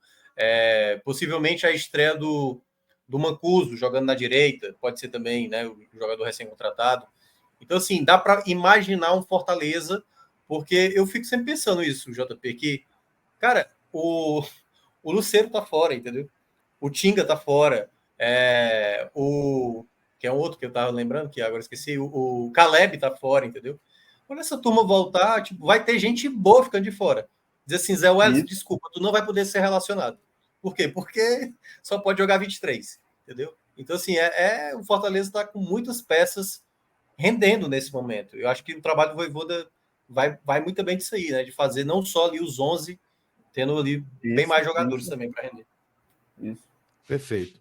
possivelmente a estreia do Mancuso jogando na direita, pode ser também, né, o jogador recém-contratado. Então, assim, dá para imaginar um Fortaleza, porque eu fico sempre pensando isso, JP, que, cara, o Lucero tá fora, entendeu? O Tinga tá fora, que é um outro que eu tava lembrando, que agora esqueci, o Caleb tá fora, entendeu? Quando essa turma voltar, tipo, vai ter gente boa ficando de fora. Diz assim, Zé Welles, desculpa, tu não vai poder ser relacionado. Por quê? Porque só pode jogar 23, entendeu? Então, assim, o Fortaleza está com muitas peças rendendo nesse momento. Eu acho que o trabalho do Vojvoda vai muito bem disso aí, né? De fazer não só ali os 11, tendo ali bem mais jogadores também para render. Isso. Perfeito.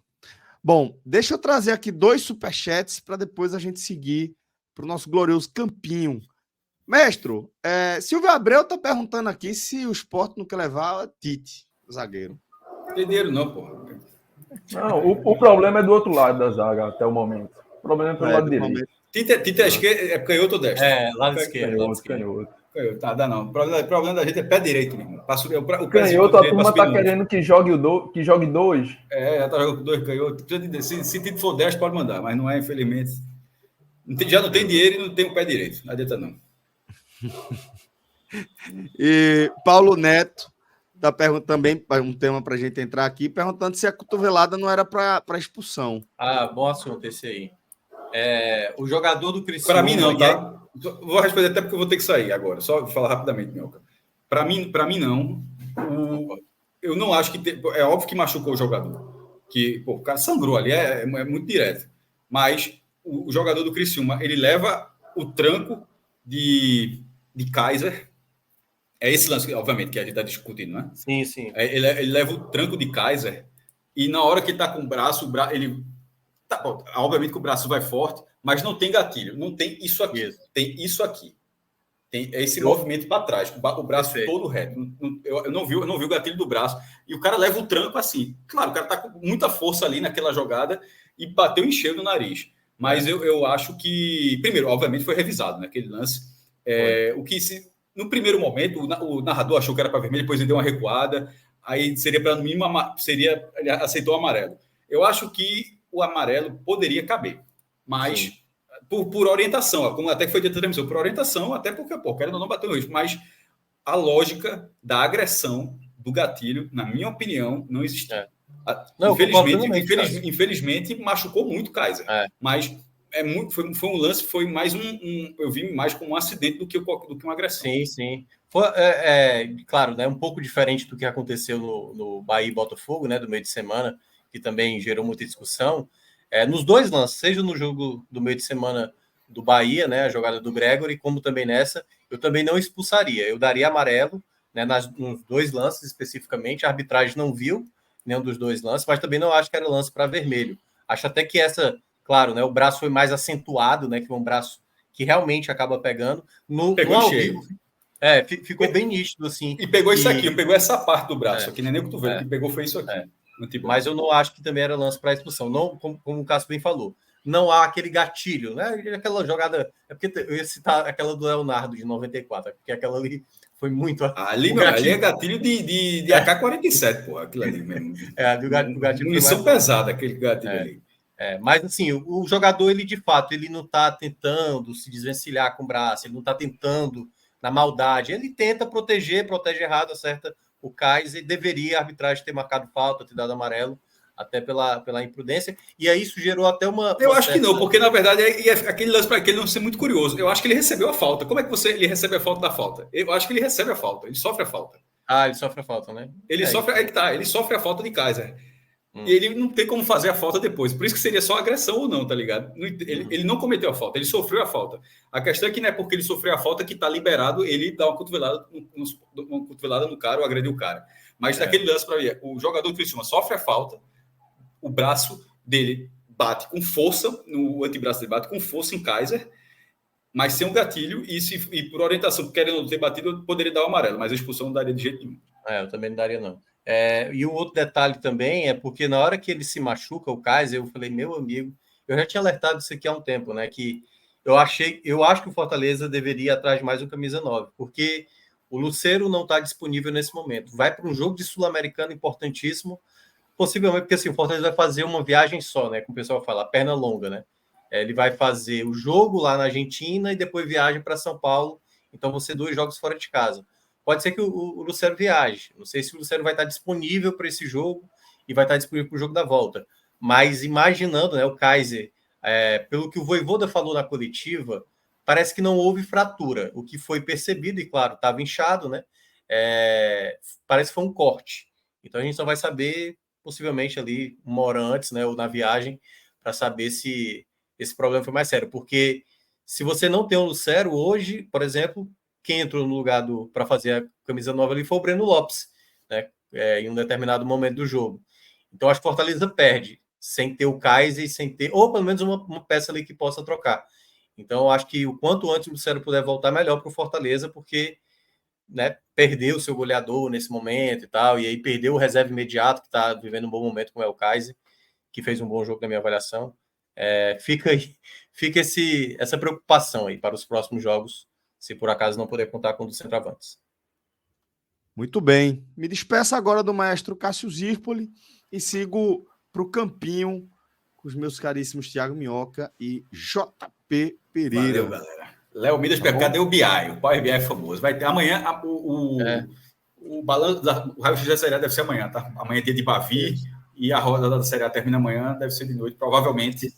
Bom, deixa eu trazer aqui 2 superchats para depois a gente seguir para o nosso glorioso campinho. Mestre, Silvio Abreu está perguntando aqui se o Sport não quer levar Tite, zagueiro. Não tem dinheiro não, porra. Não, o problema é do outro lado da zaga até o momento. O problema é pelo lado direito. Tite é esquerdo, é canhoto ou destro? Lado esquerdo. Canhoto. Tá, dá não. O problema da gente é pé direito, meu irmão. O canhoto, a turma tá querendo que jogue 2. Já tá jogando com 2 canhotos. Se Tite for 10, pode mandar, mas não é, infelizmente. Já não tem dinheiro e não tem o pé direito. Não adianta não. E Paulo Neto está perguntando também, um tema para a gente entrar aqui, perguntando se a cotovelada não era para expulsão. Bom assunto esse aí. O jogador do Criciúma... Para mim não, tá? Vou responder até porque eu vou ter que sair agora. Só falar rapidamente, Minhoca. Para mim não. Eu não acho que... É óbvio que machucou o jogador. O cara sangrou ali, é muito direto. Mas o jogador do Criciúma, ele leva o tranco de Kaiser. É esse lance, obviamente, que a gente está discutindo, né? Sim, sim. Ele leva o tranco de Kaiser e na hora que ele está com o braço, ele... obviamente que o braço vai forte, mas não tem gatilho. Não tem isso aqui. Isso. Tem isso aqui. Tem esse movimento para trás. O braço todo reto. Eu não vi o gatilho do braço. E o cara leva o tranco assim. Claro, o cara está com muita força ali naquela jogada e bateu em cheio no nariz. Mas eu acho que... Primeiro, obviamente, foi revisado, né? Aquele lance. O que no primeiro momento, o narrador achou que era para vermelho, depois ele deu uma recuada. Aí seria para no mínimo... ele aceitou o amarelo. Eu acho que o amarelo poderia caber. Mas... Por orientação, como até que foi dito na transmissão, por orientação, até porque, querendo ou não, bateu no risco. Mas a lógica da agressão do gatilho, na minha opinião, não existia. Não, infelizmente, machucou muito o Kaiser. Mas foi um lance, foi mais eu vi mais como um acidente do que uma agressão. Sim, sim. Foi, claro, né, um pouco diferente do que aconteceu no Bahia e Botafogo, né, do meio de semana, que também gerou muita discussão. Nos 2 lances, seja no jogo do meio de semana do Bahia, né, a jogada do Gregory, como também nessa, eu também não expulsaria. Eu daria amarelo, né, nos 2 lances especificamente. A arbitragem não viu nenhum dos 2 lances, mas também não acho que era lance para vermelho. Acho até que claro, né, o braço foi mais acentuado, né, que foi um braço que realmente acaba pegando. Pegou ao cheio. Vivo, ficou bem nítido, assim. E pegou isso aqui, pegou essa parte do braço, aqui, nem o cotovelo, que pegou foi isso aqui. Mas eu não acho que também era lance para expulsão. Não, como o Cássio bem falou, não há aquele gatilho, né? Aquela jogada. Porque eu ia citar aquela do Leonardo de 94, porque aquela ali foi muito. Ali é gatilho de AK-47, pô, aquilo ali mesmo. O gatilho munição pesada, aquele gatilho ali. Mas assim, o jogador, ele de fato, ele não está tentando se desvencilhar com o braço, ele não está tentando na maldade, ele tenta protege errado, acerta o Kaiser. Deveria a arbitragem ter marcado falta, ter dado amarelo, até pela imprudência, e aí isso gerou até uma... Eu acho que não, porque na verdade aquele lance para ele não ser muito curioso. Eu acho que ele recebeu a falta. Como é que ele recebe a falta da falta? Eu acho que ele recebe a falta, ele sofre a falta. Ele sofre a falta, né? Ele sofre a falta de Kaiser. E ele não tem como fazer a falta depois. Por isso que seria só agressão ou não, tá ligado? Ele não cometeu a falta, ele sofreu a falta. A questão é que não é porque ele sofreu a falta que tá liberado ele dar uma cotovelada no cara ou agredir o cara. Mas naquele lance para ver, o jogador do Criciúma sofre a falta, o braço dele bate com força, no antebraço dele bate com força em Kaiser, mas sem um gatilho, e por orientação, querendo ter batido, eu poderia dar o amarelo, mas a expulsão não daria de jeito nenhum. Eu também não daria, não. E o outro detalhe também é porque na hora que ele se machuca, o Kaiser, eu falei, meu amigo, eu já tinha alertado isso aqui há um tempo, né? Que eu acho que o Fortaleza deveria ir atrás de mais um camisa 9, porque o Lucero não está disponível nesse momento. Vai para um jogo de Sul-Americano importantíssimo, possivelmente porque assim, o Fortaleza vai fazer uma viagem só, né? Como o pessoal fala, perna longa, né? ele vai fazer o jogo lá na Argentina e depois viaja para São Paulo. Então, vão ser 2 jogos fora de casa. Pode ser que o Lucero viaje. Não sei se o Lucero vai estar disponível para esse jogo e vai estar disponível para o jogo da volta. Mas imaginando, né, o Kaiser, pelo que o Vojvoda falou na coletiva, parece que não houve fratura. O que foi percebido, e claro, estava inchado, né? Parece que foi um corte. Então a gente só vai saber, possivelmente, ali 1 hora antes, né, ou na viagem, para saber se esse problema foi mais sério. Porque se você não tem o Lucero hoje, por exemplo, quem entrou no lugar para fazer a camisa nova ali foi o Breno Lopes, né? Em um determinado momento do jogo. Então, acho que Fortaleza perde, sem ter o Kaiser, sem ter, ou pelo menos uma peça ali que possa trocar. Então, acho que o quanto antes o Lucero puder voltar, melhor para o Fortaleza, porque, né, perdeu o seu goleador nesse momento e tal, e aí perdeu o reserva imediato, que está vivendo um bom momento, como é o Kaiser, que fez um bom jogo na minha avaliação. Fica essa preocupação aí para os próximos jogos, se por acaso não puder contar com um dos centroavantes. Muito bem. Me despeço agora do maestro Cássio Zirpoli e sigo para o campinho com os meus caríssimos Thiago Minhoca e JP Pereira. Valeu, galera. Léo Midas, cadê o BI? O Power BI é famoso. Vai ter amanhã o balanço o raio-x da Série A deve ser amanhã, tá? Amanhã é dia de Bavi e a roda da Série A termina amanhã, deve ser de noite, provavelmente.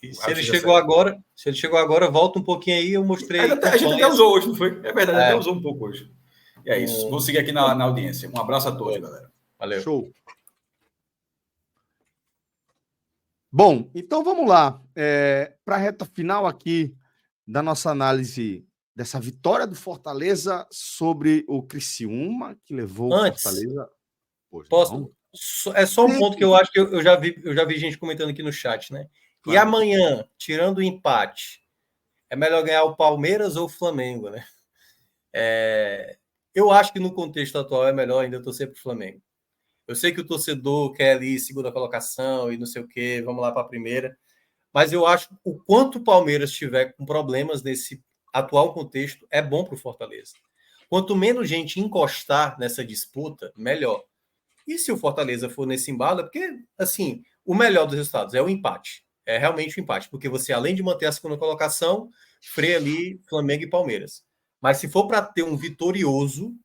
Se ele chegou agora, volta um pouquinho aí, eu mostrei. A gente até usou hoje, não foi? É verdade, até usou um pouco hoje. E é isso. Vou seguir aqui na audiência. Um abraço a todos, galera. Valeu. Show. Bom, então vamos lá. Para a reta final aqui da nossa análise dessa vitória do Fortaleza sobre o Criciúma, que levou o Fortaleza. Posso? É só um ponto que eu acho que eu já vi gente comentando aqui no chat, né? Claro. E amanhã, tirando o empate, é melhor ganhar o Palmeiras ou o Flamengo, né? Eu acho que no contexto atual é melhor ainda torcer para o Flamengo. Eu sei que o torcedor quer ali segunda colocação e não sei o quê, vamos lá para a primeira. Mas eu acho que o quanto o Palmeiras tiver com problemas nesse atual contexto é bom para o Fortaleza. Quanto menos gente encostar nessa disputa, melhor. E se o Fortaleza for nesse embalo, é porque, assim, o melhor dos resultados é o empate. É realmente o empate, porque você, além de manter a segunda colocação, freia ali Flamengo e Palmeiras. Mas se for para ter um vitorioso,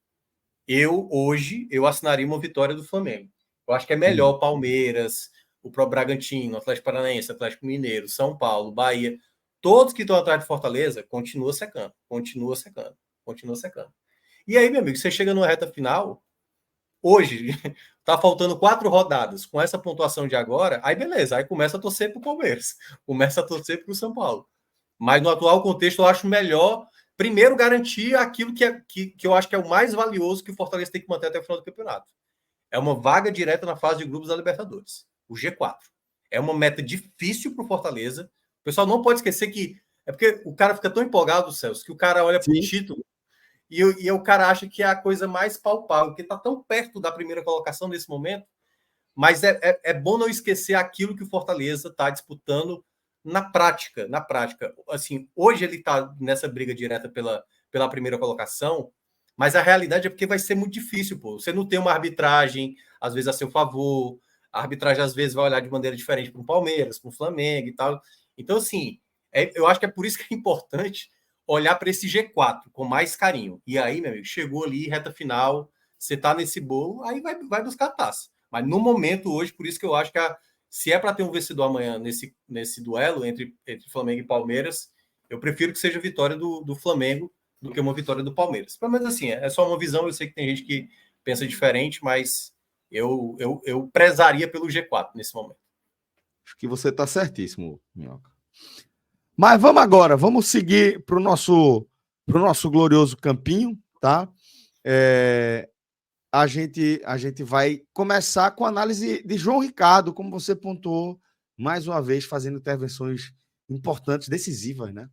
hoje eu assinaria uma vitória do Flamengo. Eu acho que é melhor o Palmeiras, o próprio Bragantino, Atlético Paranaense, Atlético Mineiro, São Paulo, Bahia, todos que estão atrás de Fortaleza, continua secando. E aí, meu amigo, você chega numa reta final, hoje, tá faltando 4 rodadas, com essa pontuação de agora, aí beleza, aí começa a torcer pro Palmeiras, começa a torcer pro São Paulo. Mas no atual contexto, eu acho melhor, primeiro, garantir aquilo que eu acho que é o mais valioso que o Fortaleza tem que manter até o final do campeonato. É uma vaga direta na fase de grupos da Libertadores, o G4. É uma meta difícil para o Fortaleza. O pessoal não pode esquecer que... É porque o cara fica tão empolgado, Celso, que o cara olha para o título e o cara acha que é a coisa mais palpável, porque está tão perto da primeira colocação nesse momento, mas é bom não esquecer aquilo que o Fortaleza está disputando na prática. Assim, hoje ele está nessa briga direta pela primeira colocação, mas a realidade é porque vai ser muito difícil, pô. Você não tem uma arbitragem, às vezes, a seu favor. A arbitragem, às vezes, vai olhar de maneira diferente para o Palmeiras, para o Flamengo e tal. Então, assim, eu acho que é por isso que é importante olhar para esse G4 com mais carinho. E aí, meu amigo, chegou ali, reta final, você está nesse bolo, aí vai buscar a taça. Mas no momento, hoje, por isso que eu acho que se é para ter um vencedor amanhã nesse duelo entre Flamengo e Palmeiras, eu prefiro que seja a vitória do Flamengo do que uma vitória do Palmeiras. Pelo menos assim, é só uma visão, eu sei que tem gente que pensa diferente, mas eu prezaria pelo G4 nesse momento. Acho que você está certíssimo, Minhoca. Mas vamos seguir para o nosso glorioso campinho, tá? A gente vai começar com a análise de João Ricardo, como você pontuou, mais uma vez, fazendo intervenções importantes, decisivas, né?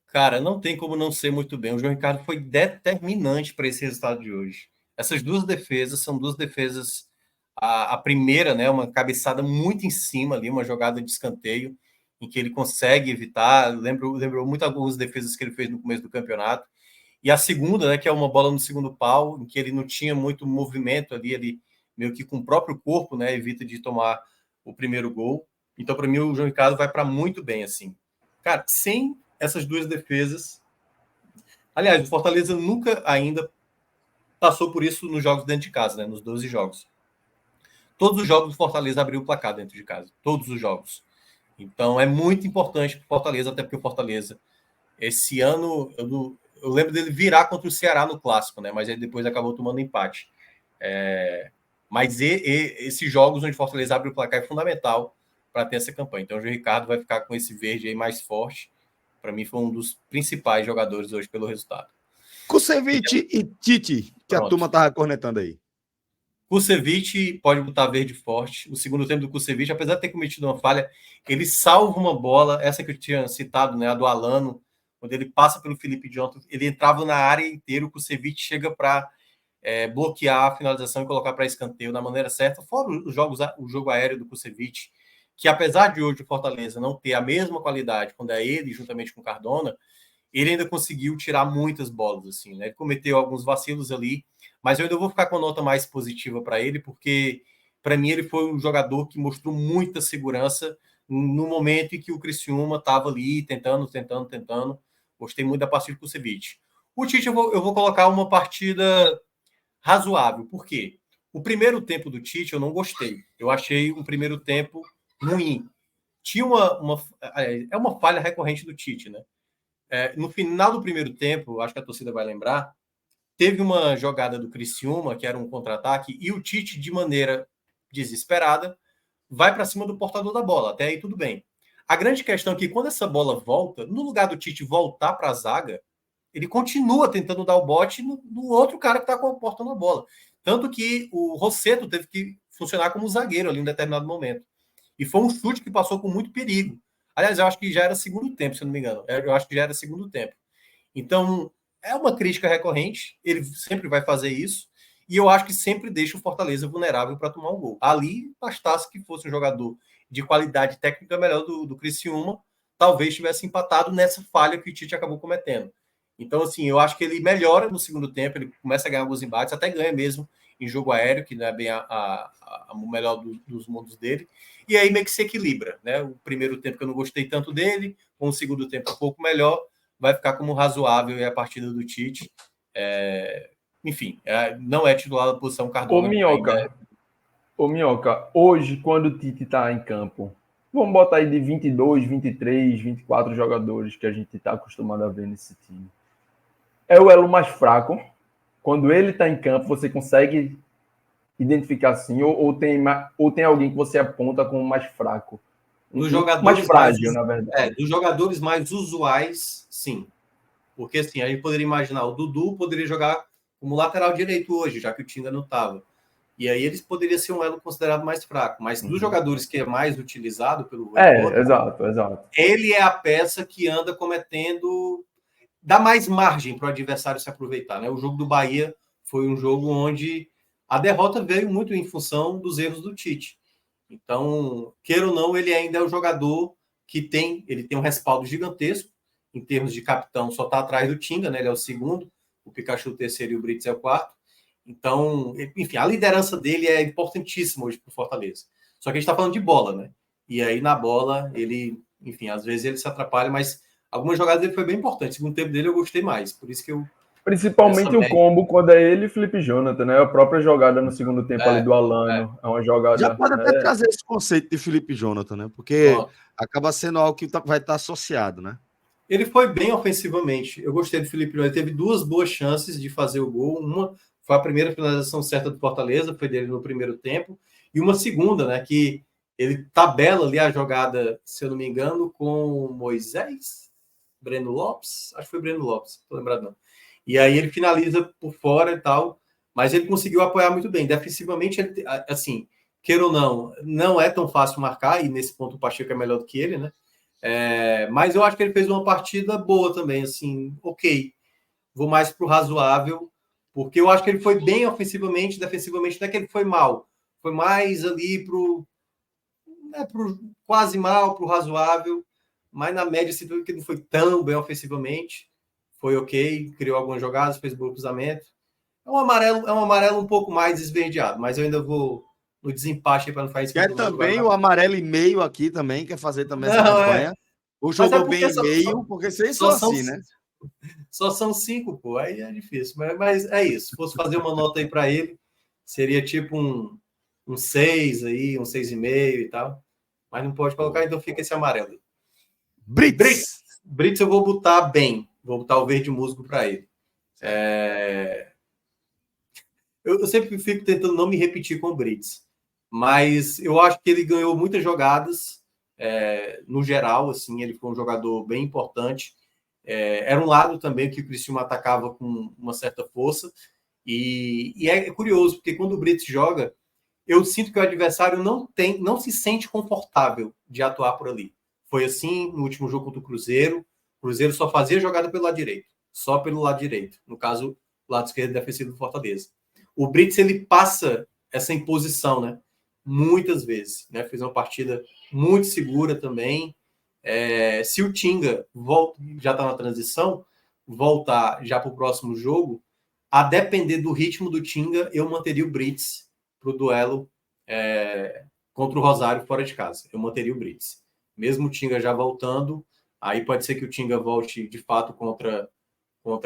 Cara, não tem como não ser muito bem. O João Ricardo foi determinante para esse resultado de hoje. Essas 2 defesas são 2 defesas. A primeira, né, uma cabeçada muito em cima ali, uma jogada de escanteio, em que ele consegue evitar. Lembrou muito algumas defesas que ele fez no começo do campeonato. E a segunda, né, que é uma bola no segundo pau, em que ele não tinha muito movimento ali, ele meio que com o próprio corpo, né, evita de tomar o primeiro gol. Então, para mim, o João Ricardo vai para muito bem, assim. Cara, sem essas duas defesas... Aliás, o Fortaleza nunca ainda passou por isso nos jogos dentro de casa, né? Nos 12 jogos. Todos os jogos do Fortaleza abriu o placar dentro de casa. Todos os jogos. Então, é muito importante para o Fortaleza, até porque o Fortaleza, esse ano, eu lembro dele virar contra o Ceará no Clássico, né? Mas ele depois acabou tomando empate. Mas esses jogos onde o Fortaleza abre o placar é fundamental para ter essa campanha. Então, o João Ricardo vai ficar com esse verde aí mais forte. Para mim, foi um dos principais jogadores hoje pelo resultado. Kusevich e Tite, que a turma estava cornetando aí. Kusevich pode botar verde forte. O segundo tempo do Kusevich, apesar de ter cometido uma falha, ele salva uma bola, essa que eu tinha citado, né, a do Alano, quando ele passa pelo Felipe Jonathan, ele entrava na área inteira, o Kusevich chega para bloquear a finalização e colocar para escanteio da maneira certa, fora o jogo aéreo do Kusevich, que apesar de hoje o Fortaleza não ter a mesma qualidade quando é ele, juntamente com o Cardona, ele ainda conseguiu tirar muitas bolas, assim, né? Ele cometeu alguns vacilos ali, mas eu ainda vou ficar com a nota mais positiva para ele, porque para mim ele foi um jogador que mostrou muita segurança no momento em que o Criciúma estava ali tentando. Gostei muito da partida do Kusevich. O Tite eu vou colocar uma partida razoável. Por quê? O primeiro tempo do Tite eu não gostei. Eu achei um primeiro tempo ruim. Tinha uma falha recorrente do Tite, né? No final do primeiro tempo, acho que a torcida vai lembrar, teve uma jogada do Criciúma, que era um contra-ataque, e o Tite, de maneira desesperada, vai para cima do portador da bola. Até aí tudo bem. A grande questão é que quando essa bola volta, no lugar do Tite voltar para a zaga, ele continua tentando dar o bote no outro cara que está portando a bola. Tanto que o Rossetto teve que funcionar como zagueiro ali em um determinado momento. E foi um chute que passou com muito perigo. Aliás, eu acho que já era segundo tempo, se eu não me engano. Eu acho que já era segundo tempo. Então, é uma crítica recorrente. Ele sempre vai fazer isso. E eu acho que sempre deixa o Fortaleza vulnerável para tomar um gol. Ali, bastasse que fosse um jogador de qualidade técnica melhor do Criciúma, talvez tivesse empatado nessa falha que o Tite acabou cometendo. Então, assim, eu acho que ele melhora no segundo tempo, ele começa a ganhar alguns embates, até ganha mesmo em jogo aéreo, que não é bem o melhor dos mundos dele. E aí meio que se equilibra, né? O primeiro tempo que eu não gostei tanto dele, com o segundo tempo um pouco melhor, vai ficar como razoável a partida do Tite. Enfim, não é titular da posição Cardona. Ô, Minhoca, hoje, quando o Tite está em campo, vamos botar aí de 22, 23, 24 jogadores que a gente está acostumado a ver nesse time. É o elo mais fraco. Quando ele está em campo, você consegue identificar assim, ou tem alguém que você aponta como mais fraco? Dos jogadores mais frágil, na verdade. Dos jogadores mais usuais, sim. Porque assim, a gente poderia imaginar, o Dudu poderia jogar como lateral direito hoje, já que o Tinga não estava. E aí eles poderiam ser um elo considerado mais fraco. Mas dos jogadores que é mais utilizado pelo Voivoda, exato. Ele é a peça que anda cometendo... Dá mais margem para o adversário se aproveitar, né? O jogo do Bahia foi um jogo onde a derrota veio muito em função dos erros do Tite. Então, queira ou não, ele ainda é o jogador que ele tem um respaldo gigantesco, em termos de capitão, só está atrás do Tinga, né? Ele é o segundo, o Pikachu o terceiro e o Brits é o quarto. Então, enfim, a liderança dele é importantíssima hoje para o Fortaleza. Só que a gente está falando de bola, né? E aí, na bola, ele, enfim, às vezes ele se atrapalha, mas algumas jogadas dele foi bem importante. O segundo tempo dele eu gostei mais, por isso que eu... Principalmente o combo quando é ele e Felipe Jonathan, né? A própria jogada no segundo tempo ali do Alano. É uma jogada... Já pode até trazer esse conceito de Felipe Jonathan, né? Porque acaba sendo algo que vai estar associado, né? Ele foi bem ofensivamente. Eu gostei do Felipe Jonathan. Ele teve duas boas chances de fazer o gol. Uma foi a primeira finalização certa do Fortaleza, foi dele no primeiro tempo. E uma segunda, né? Que ele tabela ali a jogada, se eu não me engano, com Moisés, Breno Lopes. Acho que foi Breno Lopes, não tô lembrado não. E aí ele finaliza por fora e tal, mas ele conseguiu apoiar muito bem. Defensivamente, ele, assim, queira ou não é tão fácil marcar, e nesse ponto o Pacheco é melhor do que ele, né? Mas eu acho que ele fez uma partida boa também, assim, ok. Vou mais pro razoável, porque eu acho que ele foi bem ofensivamente, defensivamente não é que ele foi mal. Foi mais ali pro quase mal, pro razoável, mas na média se tudo que não foi tão bem ofensivamente. Foi ok, criou algumas jogadas, fez bom cruzamento. É um amarelo um pouco mais esverdeado, mas eu ainda vou no desempate para não fazer isso. Quer também o amarelo e meio aqui também, quer fazer também essa campanha. O jogou bem e meio, porque vocês são assim, né? Só são 5, pô, aí é difícil. Mas é isso. Se fosse fazer uma nota aí para ele, seria tipo um 6 aí, um 6,5 e tal. Mas não pode colocar, então fica esse amarelo. Brits eu vou botar bem. Vou botar o verde musgo para ele. Eu sempre fico tentando não me repetir com o Brits. Mas eu acho que ele ganhou muitas jogadas. No geral, assim, ele foi um jogador bem importante. Era um lado também que o Criciúma atacava com uma certa força. E é curioso, porque quando o Brits joga, eu sinto que o adversário não se sente confortável de atuar por ali. Foi assim no último jogo contra o Cruzeiro. O Cruzeiro só fazia jogada pelo lado direito. Só pelo lado direito. No caso, o lado esquerdo defensivo do Fortaleza. O Brits, ele passa essa imposição, né? Muitas vezes. Né? Fez uma partida muito segura também. Se o Tinga já está na transição, voltar já para o próximo jogo, a depender do ritmo do Tinga, eu manteria o Brits para o duelo contra o Rosário fora de casa. Eu manteria o Brits. Mesmo o Tinga já voltando, aí pode ser que o Tinga volte de fato contra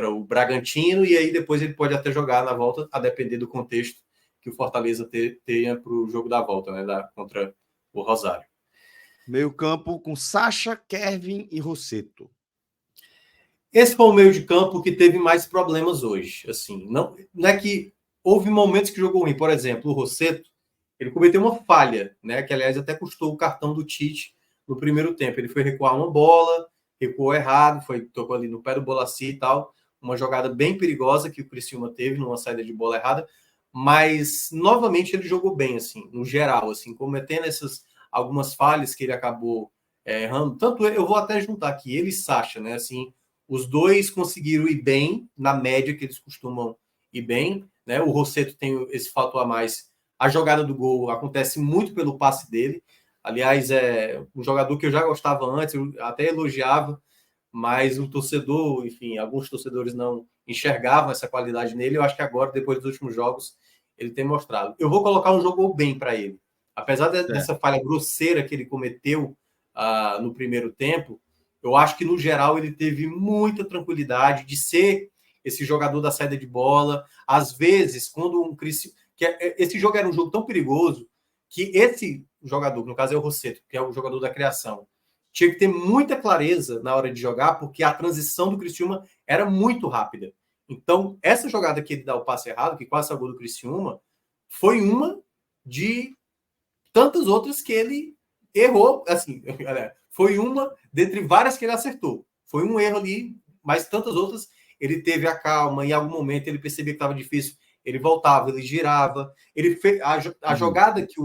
o Bragantino, e aí depois ele pode até jogar na volta, a depender do contexto que o Fortaleza tenha para o jogo da volta, né, contra o Rosário. Meio campo com Sacha, Kevin e Rossetto. Esse foi o meio de campo que teve mais problemas hoje. Assim, não é que houve momentos que jogou ruim. Por exemplo, o Rossetto, ele cometeu uma falha, né, que aliás até custou o cartão do Tite no primeiro tempo. Ele foi recuar uma bola, recuou errado, tocou ali no pé do Bolaci e tal. Uma jogada bem perigosa que o Criciúma teve numa saída de bola errada. Mas, novamente, ele jogou bem, assim, no geral, assim, cometendo algumas falhas que ele acabou errando. Tanto eu vou até juntar aqui, ele e Sacha, né? Assim, os dois conseguiram ir bem, na média que eles costumam ir bem, né? O Rossetto tem esse fator a mais. A jogada do gol acontece muito pelo passe dele. Aliás, é um jogador que eu já gostava antes, eu até elogiava, mas o torcedor, enfim, alguns torcedores não enxergavam essa qualidade nele. Eu acho que agora, depois dos últimos jogos, ele tem mostrado. Eu vou colocar um jogo bem para ele. Apesar dessa falha grosseira que ele cometeu no primeiro tempo, eu acho que, no geral, ele teve muita tranquilidade de ser esse jogador da saída de bola. Às vezes, quando esse jogo era um jogo tão perigoso que esse jogador, no caso é o Rossetto, que é o jogador da criação, tinha que ter muita clareza na hora de jogar, porque a transição do Criciúma era muito rápida. Então, essa jogada que ele dá o passe errado, que quase salvou do Criciúma, foi uma de tantas outras que ele errou. Assim, foi uma dentre várias que ele acertou. Foi um erro ali, mas tantas outras ele teve a calma. Em algum momento ele percebia que estava difícil, ele voltava, ele girava. Ele fez a jogada que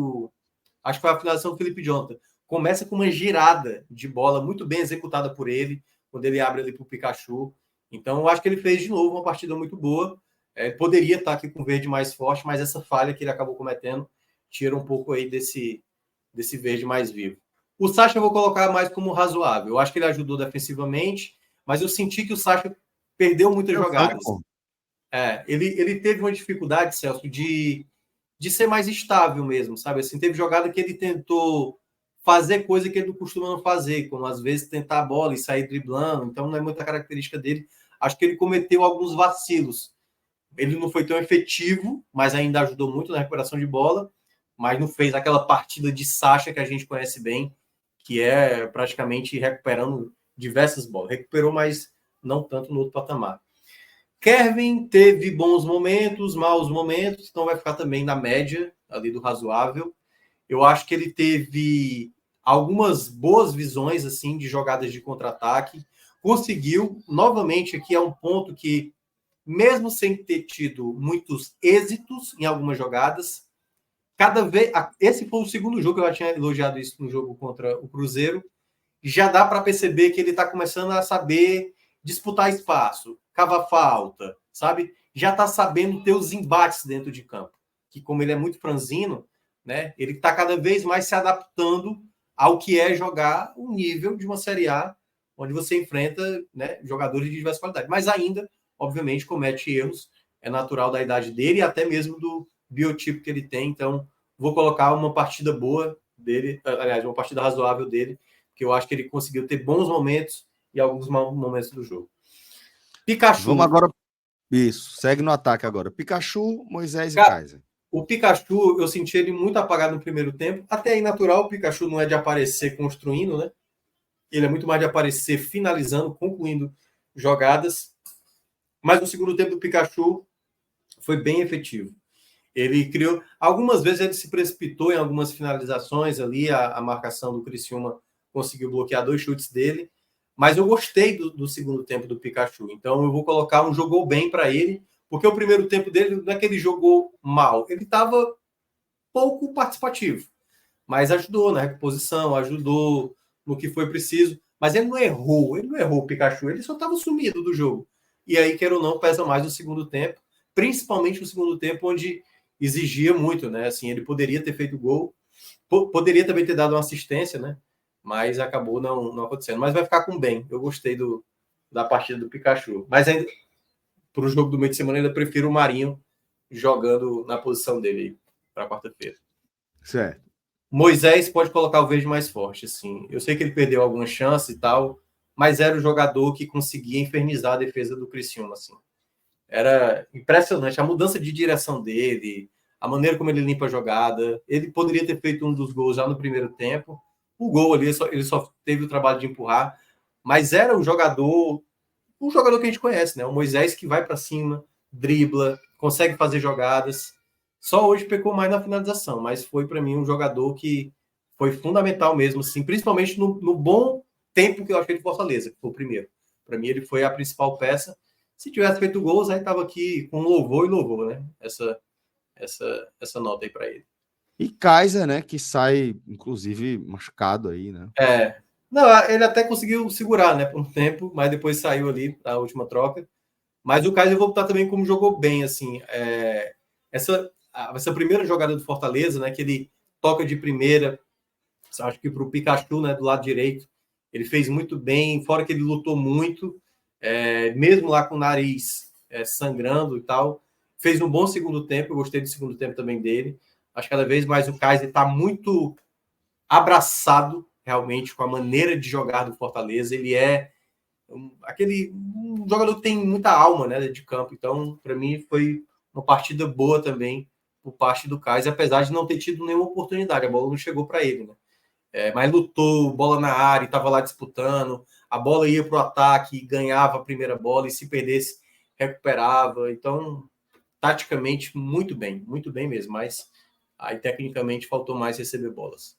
acho que foi a finalização do Felipe Jonathan. Começa com uma girada de bola muito bem executada por ele, quando ele abre ali para o Pikachu. Então, eu acho que ele fez de novo uma partida muito boa. Poderia estar aqui com o verde mais forte, mas essa falha que ele acabou cometendo tira um pouco aí desse verde mais vivo. O Sacha eu vou colocar mais como razoável. Eu acho que ele ajudou defensivamente, mas eu senti que o Sacha perdeu muitas jogadas. Ele teve uma dificuldade, Celso, de ser mais estável mesmo, sabe? Assim, teve jogada que ele tentou fazer coisa que ele não costuma não fazer, como às vezes tentar a bola e sair driblando, então não é muita característica dele. Acho que ele cometeu alguns vacilos. Ele não foi tão efetivo, mas ainda ajudou muito na recuperação de bola, mas não fez aquela partida de Sacha que a gente conhece bem, que é praticamente recuperando diversas bolas. Recuperou, mas não tanto no outro patamar. Kevin teve bons momentos, maus momentos, então vai ficar também na média ali do razoável. Eu acho que ele teve algumas boas visões assim de jogadas de contra-ataque. Conseguiu, novamente, aqui é um ponto que, mesmo sem ter tido muitos êxitos em algumas jogadas, cada vez... Esse foi o segundo jogo, eu já tinha elogiado isso no jogo contra o Cruzeiro, já dá para perceber que ele está começando a saber disputar espaço, cavar falta, sabe? Já está sabendo ter os embates dentro de campo, que como ele é muito franzino, né, ele está cada vez mais se adaptando ao que é jogar o nível de uma Série A, onde você enfrenta, né, jogadores de diversas qualidades. Mas ainda, obviamente, comete erros, é natural da idade dele e até mesmo do biotipo que ele tem. Então, vou colocar uma partida boa dele, aliás, uma partida razoável dele, que eu acho que ele conseguiu ter bons momentos e alguns maus momentos do jogo. Pikachu. Vamos agora. Isso, segue no ataque agora. Pikachu, Moisés e Kaiser. O Pikachu, eu senti ele muito apagado no primeiro tempo. Até aí natural, o Pikachu não é de aparecer construindo, né? Ele é muito mais de aparecer finalizando, concluindo jogadas. Mas no segundo tempo do Pikachu foi bem efetivo. Ele criou... Algumas vezes ele se precipitou em algumas finalizações ali, a marcação do Criciúma conseguiu bloquear 2 chutes dele. Mas eu gostei do segundo tempo do Pikachu. Então eu vou colocar um jogou bem para ele, porque o primeiro tempo dele não é que ele jogou mal. Ele estava pouco participativo, mas ajudou na reposição, ajudou no que foi preciso. Mas ele não errou o Pikachu, ele só estava sumido do jogo. E aí, quer ou não, pesa mais no segundo tempo, principalmente no segundo tempo, onde exigia muito, né? Assim, ele poderia ter feito gol, poderia também ter dado uma assistência, né? Mas acabou não acontecendo. Mas vai ficar com bem. Eu gostei da partida do Pikachu. Mas ainda, para o jogo do meio de semana, ainda prefiro o Marinho jogando na posição dele para quarta-feira. Certo. Moisés pode colocar o verde mais forte, assim. Eu sei que ele perdeu algumas chances e tal, mas era o jogador que conseguia infernizar a defesa do Criciúma, assim. Era impressionante a mudança de direção dele, a maneira como ele limpa a jogada. Ele poderia ter feito um dos gols já no primeiro tempo. O gol ali, ele só teve o trabalho de empurrar, mas era um jogador que a gente conhece, né? O Moisés que vai para cima, dribla, consegue fazer jogadas. Só hoje pecou mais na finalização, mas foi para mim um jogador que foi fundamental mesmo, assim, principalmente no bom tempo que eu achei de Fortaleza, que foi o primeiro. Para mim ele foi a principal peça. Se tivesse feito gols, aí estava aqui com louvor, né? Essa nota aí para ele. E Kaiser, né, que sai, inclusive, machucado aí, né? Não, ele até conseguiu segurar, né, por um tempo, mas depois saiu ali a última troca. Mas o Kaiser voltar também como jogou bem, assim. Essa primeira jogada do Fortaleza, né, que ele toca de primeira, acho que para o Pikachu, né, do lado direito, ele fez muito bem, fora que ele lutou muito, mesmo lá com o nariz sangrando e tal. Fez um bom segundo tempo, eu gostei do segundo tempo também dele. Acho que cada vez mais o Kaiser está muito abraçado realmente com a maneira de jogar do Fortaleza. Ele é um jogador que tem muita alma, né, de campo. Então, para mim, foi uma partida boa também por parte do Kaiser, apesar de não ter tido nenhuma oportunidade. A bola não chegou para ele, né? Mas lutou, bola na área, estava lá disputando. A bola ia para o ataque, ganhava a primeira bola e se perdesse, recuperava. Então, taticamente, muito bem mesmo. Mas aí, tecnicamente, faltou mais receber bolas.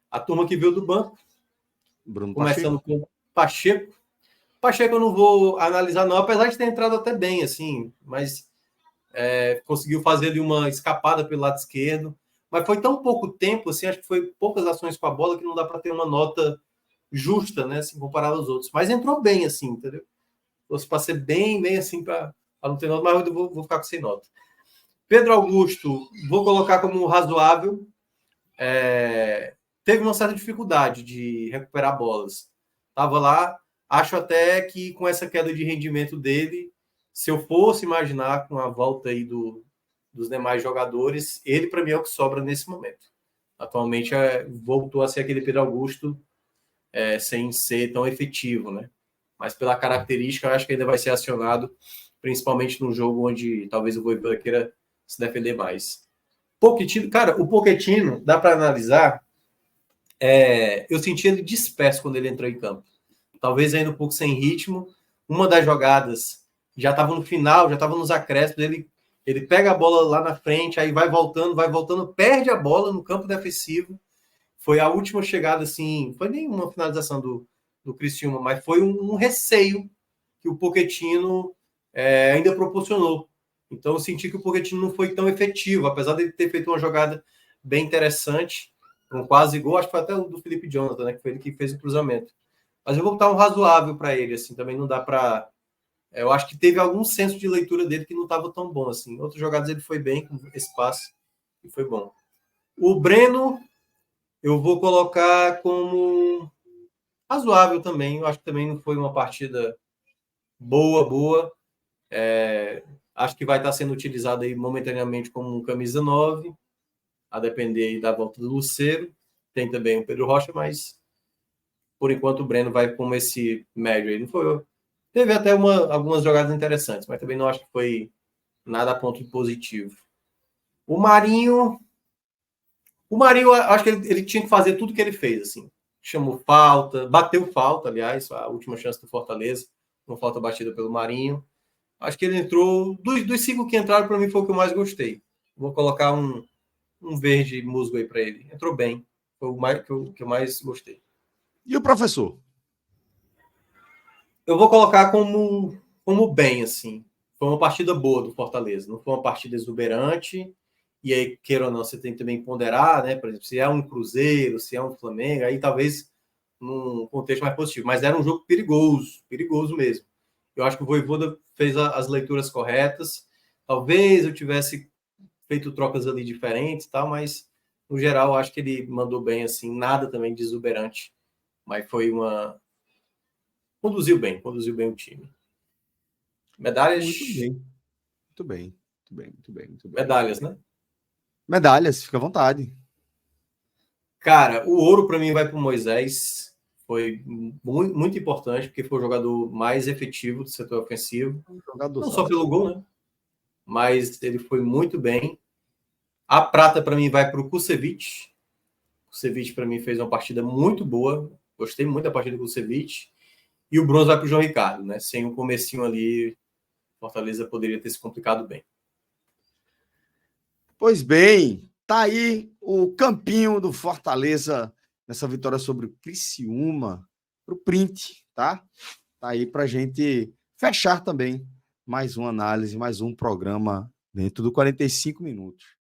A turma que veio do banco, Bruno começando com Pacheco. Pacheco eu não vou analisar, não, apesar de ter entrado até bem, assim, mas conseguiu fazer ali uma escapada pelo lado esquerdo. Mas foi tão pouco tempo, assim, acho que foi poucas ações com a bola que não dá para ter uma nota justa, né, assim, comparado aos outros. Mas entrou bem, assim, entendeu? Fosse para ser bem assim, para não ter nota, mas eu vou ficar com sem nota. Pedro Augusto, vou colocar como razoável. Teve uma certa dificuldade de recuperar bolas. Estava lá, acho até que com essa queda de rendimento dele, se eu fosse imaginar com a volta aí dos demais jogadores, ele para mim é o que sobra nesse momento. Atualmente voltou a ser aquele Pedro Augusto sem ser tão efetivo, né? Mas pela característica, eu acho que ainda vai ser acionado, principalmente num jogo onde talvez o Voivoda queira se defender mais. Pochettino, cara, o Pochettino, dá para analisar, eu senti ele disperso quando ele entrou em campo. Talvez ainda um pouco sem ritmo. Uma das jogadas já estava no final, já estava nos acréscimos, ele pega a bola lá na frente, aí vai voltando, perde a bola no campo defensivo. Foi a última chegada, assim, foi nem uma finalização do Criciúma, mas foi um receio que o Pochettino ainda proporcionou. Então eu senti que o Pochettino não foi tão efetivo, apesar de ele ter feito uma jogada bem interessante, um quase gol, acho que foi até o do Felipe Jonathan, né, que foi ele que fez o cruzamento. Mas eu vou botar um razoável para ele, assim, também não dá para... Eu acho que teve algum senso de leitura dele que não estava tão bom, assim. Outras jogadas ele foi bem, com espaço, e foi bom. O Breno, eu vou colocar como razoável também. Eu acho que também não foi uma partida boa. Acho que vai estar sendo utilizado aí momentaneamente como um camisa 9. a depender aí da volta do Lucero. Tem também o Pedro Rocha, mas por enquanto o Breno vai como esse médio aí. Não foi. Teve até algumas jogadas interessantes, mas também não acho que foi nada a ponto positivo. O Marinho, acho que ele tinha que fazer tudo que ele fez, assim. Chamou falta, bateu falta, aliás, a última chance do Fortaleza, uma falta batida pelo Marinho. Acho que ele entrou, dos 5 que entraram, para mim foi o que eu mais gostei. Vou colocar um verde musgo aí para ele. Entrou bem, foi o que eu mais gostei. E o professor? Eu vou colocar como bem, assim. Foi uma partida boa do Fortaleza, não foi uma partida exuberante. E aí, queira ou não, você tem que também ponderar, né? Por exemplo, se é um Cruzeiro, se é um Flamengo, aí talvez num contexto mais positivo. Mas era um jogo perigoso mesmo. Eu acho que o Vojvoda fez as leituras corretas. Talvez eu tivesse feito trocas ali diferentes, tal, mas no geral eu acho que ele mandou bem, assim, nada também de exuberante. Mas foi conduziu bem o time. Medalhas. Muito bem. Medalhas, né? Medalhas, fica à vontade. Cara, o ouro para mim vai para o Moisés. Foi muito, muito importante, porque foi o jogador mais efetivo do setor ofensivo. Não só pelo gol, né? Mas ele foi muito bem. A prata para mim vai para o Kusevich. O Kusevich para mim fez uma partida muito boa. Gostei muito da partida do Kusevich. E o bronze vai para o João Ricardo, né? Sem um comecinho ali, Fortaleza poderia ter se complicado bem. Pois bem, tá aí o campinho do Fortaleza nessa vitória sobre o Criciúma, pro print, tá? Tá aí pra gente fechar também mais uma análise, mais um programa dentro do 45 minutos.